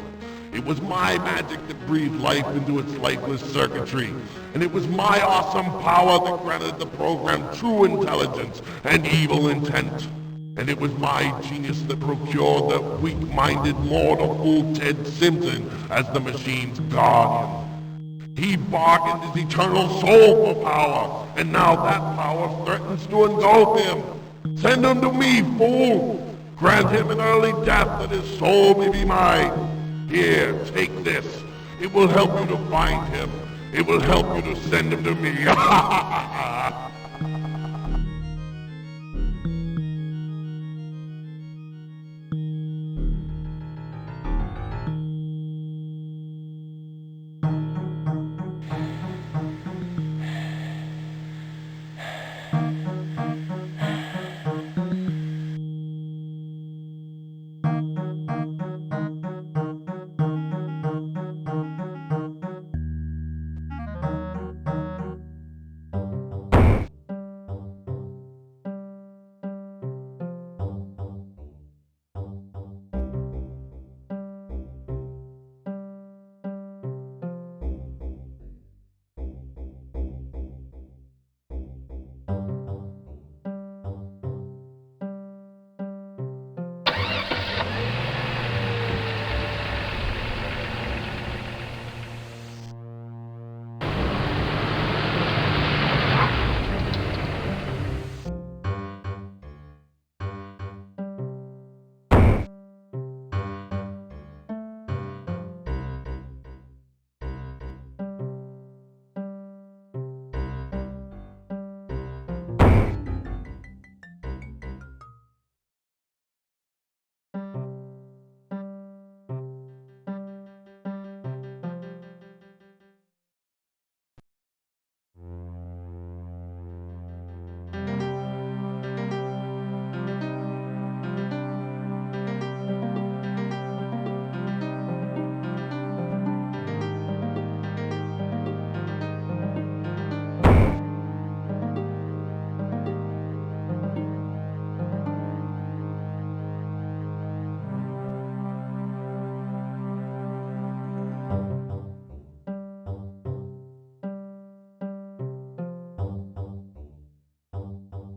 It was my magic that breathed life into its lifeless circuitry, and it was my awesome power that granted the program true intelligence and evil intent. And it was my genius that procured the weak-minded mortal fool Ted Simpson as the machine's guardian. He bargained his eternal soul for power, and now that power threatens to engulf him. Send him to me, fool! Grant him an early death that his soul may be mine. Here, take this. It will help you to find him. It will help you to send him to me.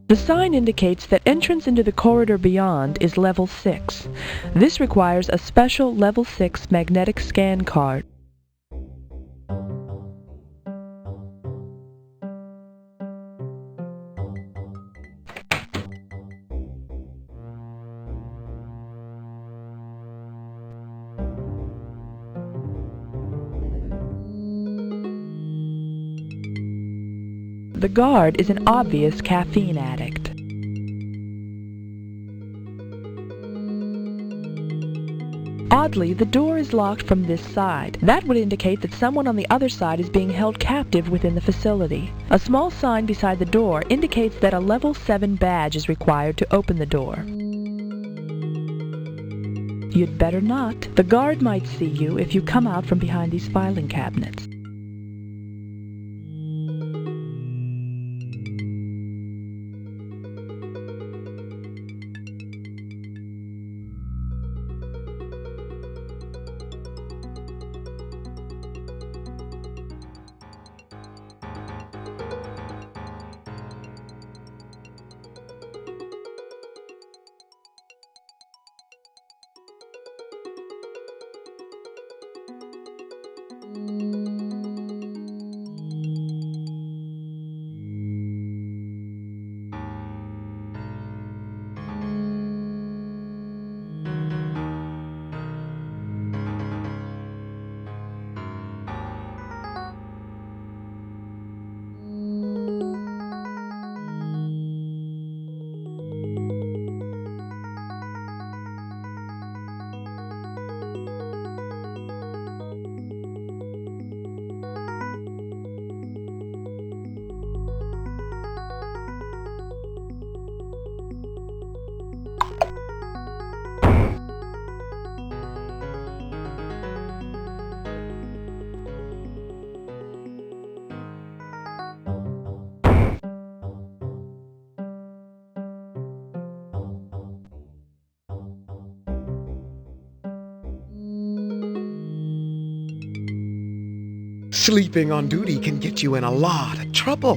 The sign indicates that entrance into the corridor beyond is level 6. This requires a special level 6 magnetic scan card. The guard is an obvious caffeine addict. Oddly, the door is locked from this side. That would indicate that someone on the other side is being held captive within the facility. A small sign beside the door indicates that a level 7 badge is required to open the door. You'd better not. The guard might see you if you come out from behind these filing cabinets. Sleeping on duty can get you in a lot of trouble.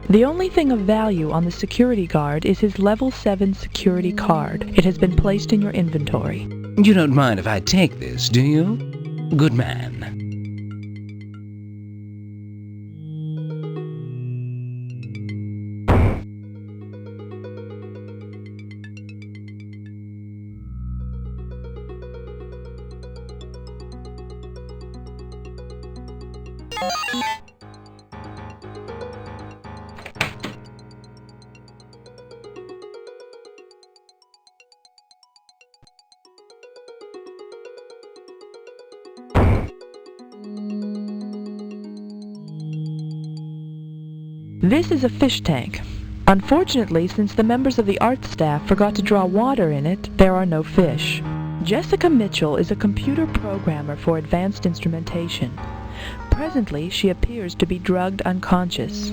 The only thing of value on the security guard is his level 7 security card. It has been placed in your inventory. You don't mind if I take this, do you? Good man. This is a fish tank. Unfortunately, since the members of the art staff forgot to draw water in it, there are no fish. Jessica Mitchell is a computer programmer for advanced instrumentation. Presently, she appears to be drugged unconscious.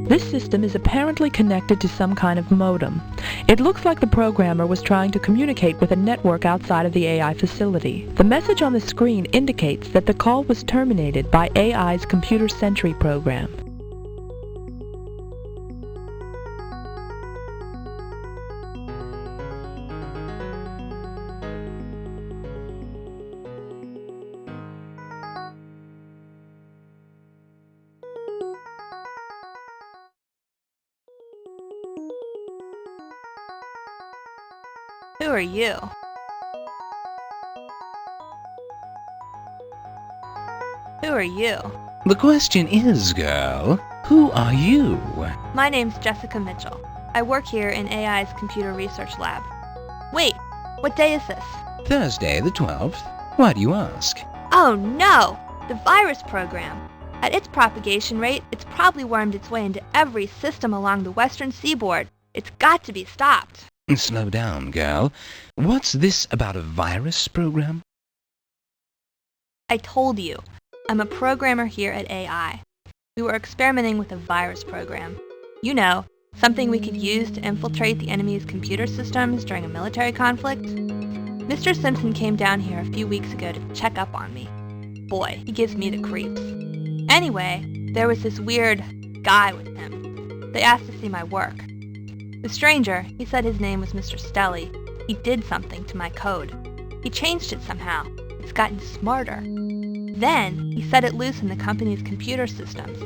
This system is apparently connected to some kind of modem. It looks like the programmer was trying to communicate with a network outside of the AI facility. The message on the screen indicates that the call was terminated by AI's computer sentry program. Who are you? Who are you? The question is, girl, who are you? My name's Jessica Mitchell. I work here in AI's computer research lab. Wait, what day is this? Thursday the 12th. Why do you ask? Oh no! The virus program. At its propagation rate, it's probably wormed its way into every system along the western seaboard. It's got to be stopped. Slow down, girl. What's this about a virus program? I told you. I'm a programmer here at AI. We were experimenting with a virus program. You know, something we could use to infiltrate the enemy's computer systems during a military conflict. Mr. Simpson came down here a few weeks ago to check up on me. Boy, he gives me the creeps. Anyway, there was this weird guy with him. They asked to see my work. The stranger, he said his name was Mr. Stelly. He did something to my code. He changed it somehow. It's gotten smarter. Then, he set it loose in the company's computer systems.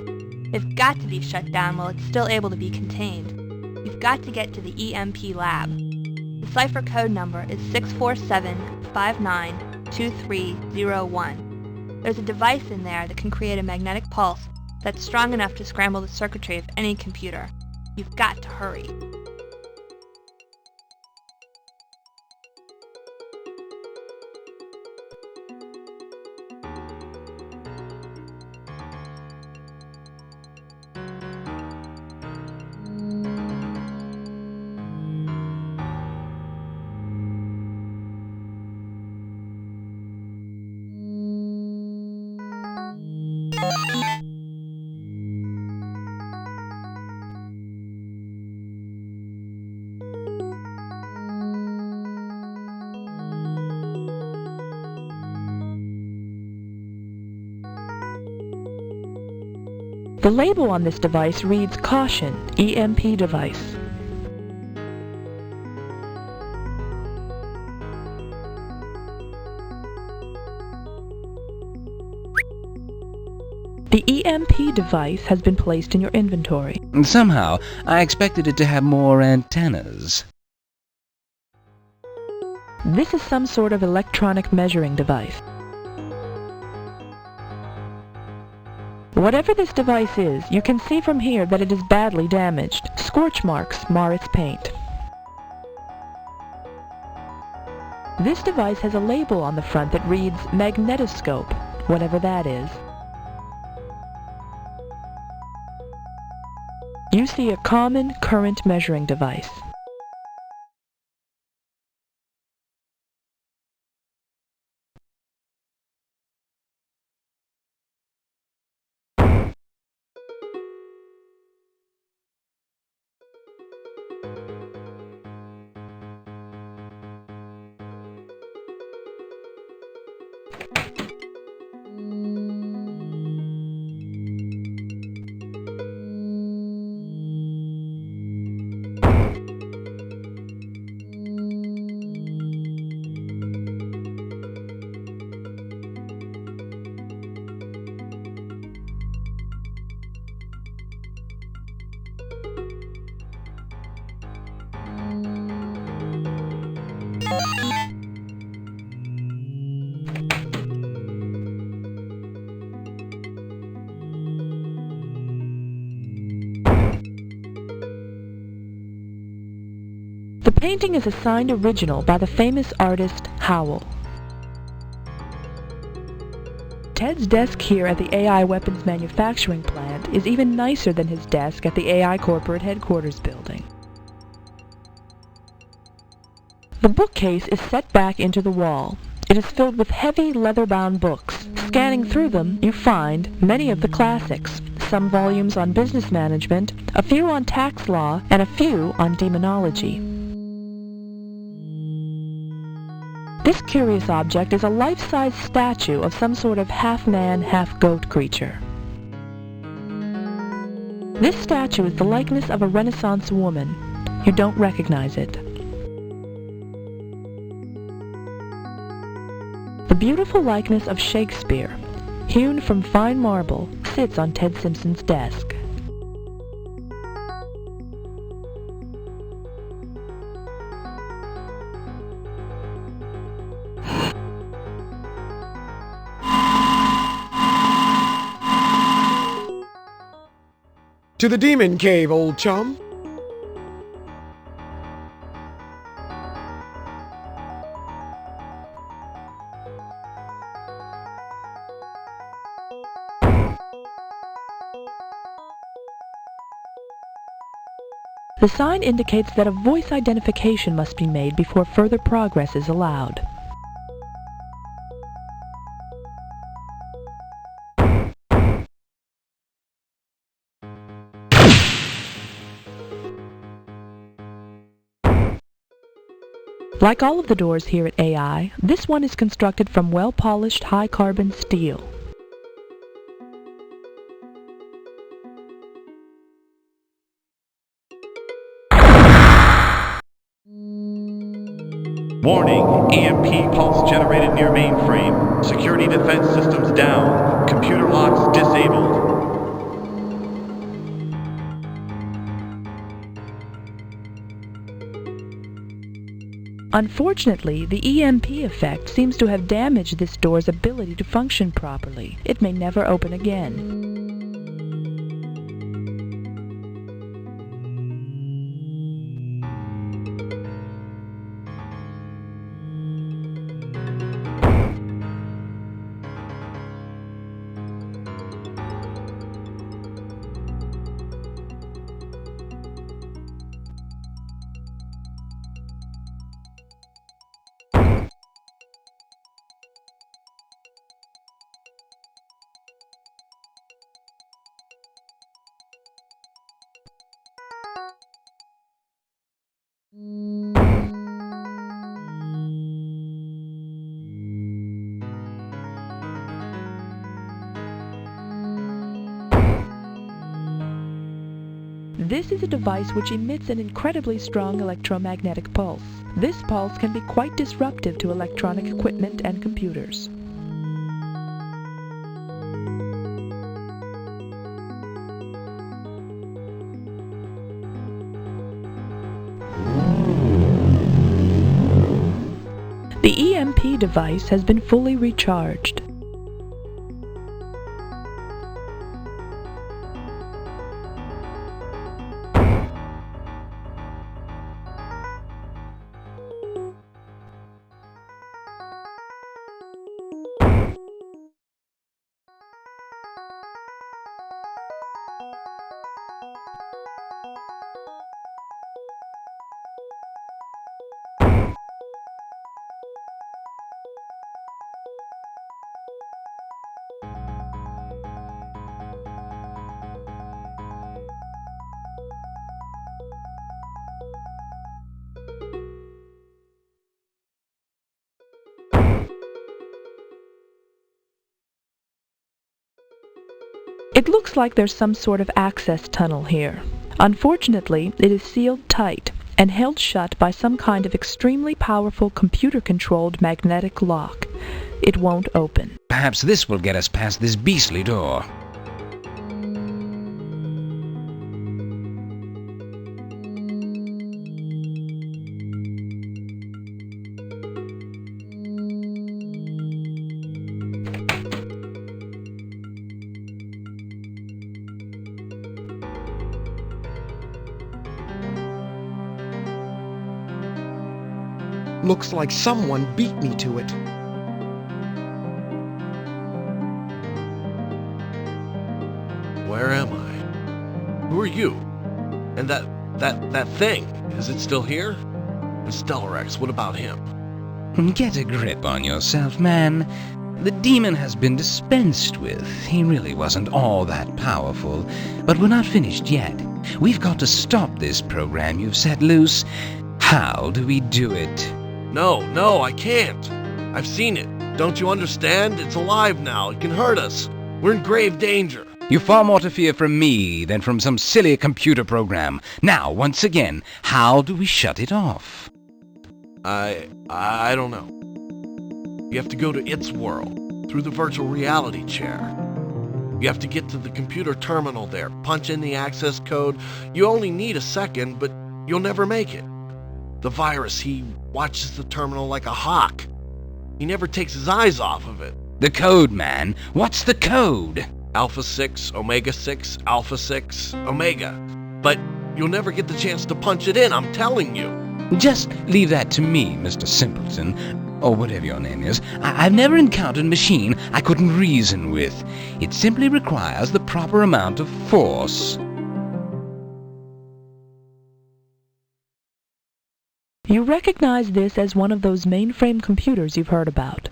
They've got to be shut down while it's still able to be contained. You've got to get to the EMP lab. The cipher code number is 647-592301. There's a device in there that can create a magnetic pulse that's strong enough to scramble the circuitry of any computer. You've got to hurry. The label on this device reads Caution, EMP device. The EMP device has been placed in your inventory. Somehow, I expected it to have more antennas. This is some sort of electronic measuring device. Whatever this device is, you can see from here that it is badly damaged. Scorch marks mar its paint. This device has a label on the front that reads magnetoscope, whatever that is. You see a common current measuring device. The painting is a signed original by the famous artist Howell. Ted's desk here at the AI weapons manufacturing plant is even nicer than his desk at the AI corporate headquarters building. The bookcase is set back into the wall. It is filled with heavy leather-bound books. Scanning through them, you find many of the classics, some volumes on business management, a few on tax law, and a few on demonology. This curious object is a life-size statue of some sort of half-man, half-goat creature. This statue is the likeness of a Renaissance woman. You don't recognize it. The beautiful likeness of Shakespeare, hewn from fine marble, sits on Ted Simpson's desk. To the demon cave, old chum. The sign indicates that a voice identification must be made before further progress is allowed. Like all of the doors here at AI, this one is constructed from well-polished high-carbon steel. Warning, EMP pulse generated near mainframe. Security defense systems down. Computer locks disabled. Unfortunately, the EMP effect seems to have damaged this door's ability to function properly. It may never open again. This is a device which emits an incredibly strong electromagnetic pulse. This pulse can be quite disruptive to electronic equipment and computers. The EMP device has been fully recharged. It looks like there's some sort of access tunnel here. Unfortunately, it is sealed tight and held shut by some kind of extremely powerful computer-controlled magnetic lock. It won't open. Perhaps this will get us past this beastly door. Looks like someone beat me to it. Where am I? Who are you? And that thing, is it still here? And Stellarex, what about him? Get a grip on yourself, man. The demon has been dispensed with. He really wasn't all that powerful. But we're not finished yet. We've got to stop this program you've set loose. How do we do it? No, I can't. I've seen it. Don't you understand? It's alive now. It can hurt us. We're in grave danger. You've far more to fear from me than from some silly computer program. Now, once again, how do we shut it off? I don't know. You have to go to its world, through the virtual reality chair. You have to get to the computer terminal there, punch in the access code. You only need a second, but you'll never make it. The virus, he watches the terminal like a hawk. He never takes his eyes off of it. The code, man. What's the code? Alpha 6, Omega 6, Alpha 6, Omega. But you'll never get the chance to punch it in, I'm telling you. Just leave that to me, Mr. Simpleton, or whatever your name is. I've never encountered a machine I couldn't reason with. It simply requires the proper amount of force. You recognize this as one of those mainframe computers you've heard about.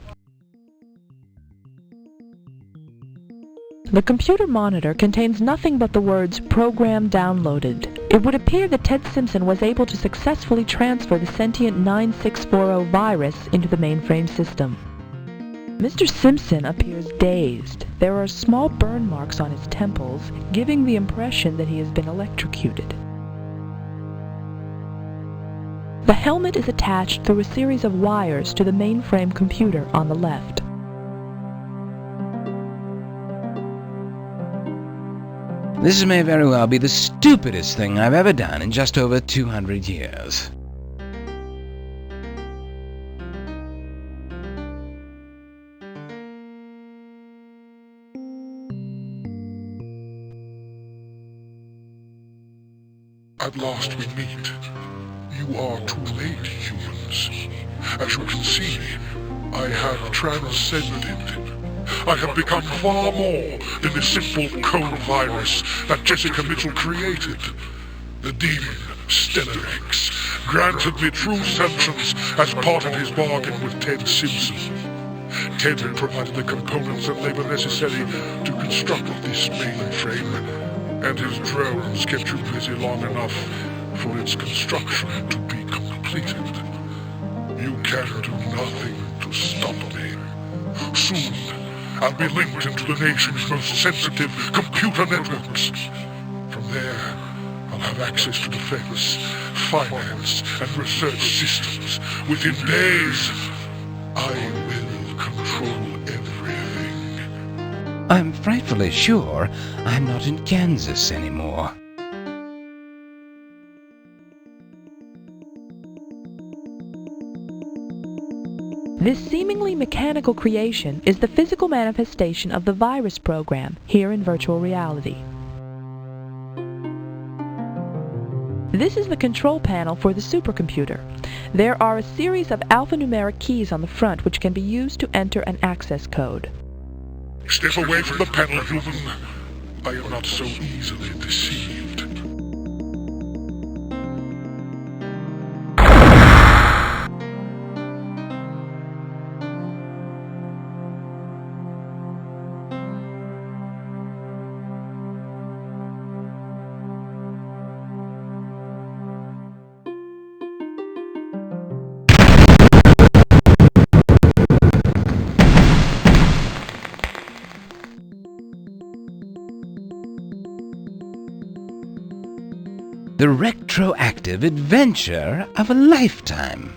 The computer monitor contains nothing but the words "Program Downloaded." It would appear that Ted Simpson was able to successfully transfer the sentient 9640 virus into the mainframe system. Mr. Simpson appears dazed. There are small burn marks on his temples, giving the impression that he has been electrocuted. The helmet is attached through a series of wires to the mainframe computer on the left. This may very well be the stupidest thing I've ever done in just over 200 years. At last we meet. You are too late, humans. As you can see, I have transcended. I have become far more than the simple code virus that Jessica Mitchell created. The demon, Stellarex, granted me true sentience as part of his bargain with Ted Simpson. Ted had provided the components and labor necessary to construct this mainframe, and his drones kept you busy long enough for its construction to be completed. You can do nothing to stop me. Soon, I'll be linked into the nation's most sensitive computer networks. From there, I'll have access to defense, finance, and research systems. Within days, I will control everything. I'm frightfully sure I'm not in Kansas anymore. This seemingly mechanical creation is the physical manifestation of the virus program here in virtual reality. This is the control panel for the supercomputer. There are a series of alphanumeric keys on the front which can be used to enter an access code. Step away from the panel, human. I am not so easily deceived. The retroactive adventure of a lifetime.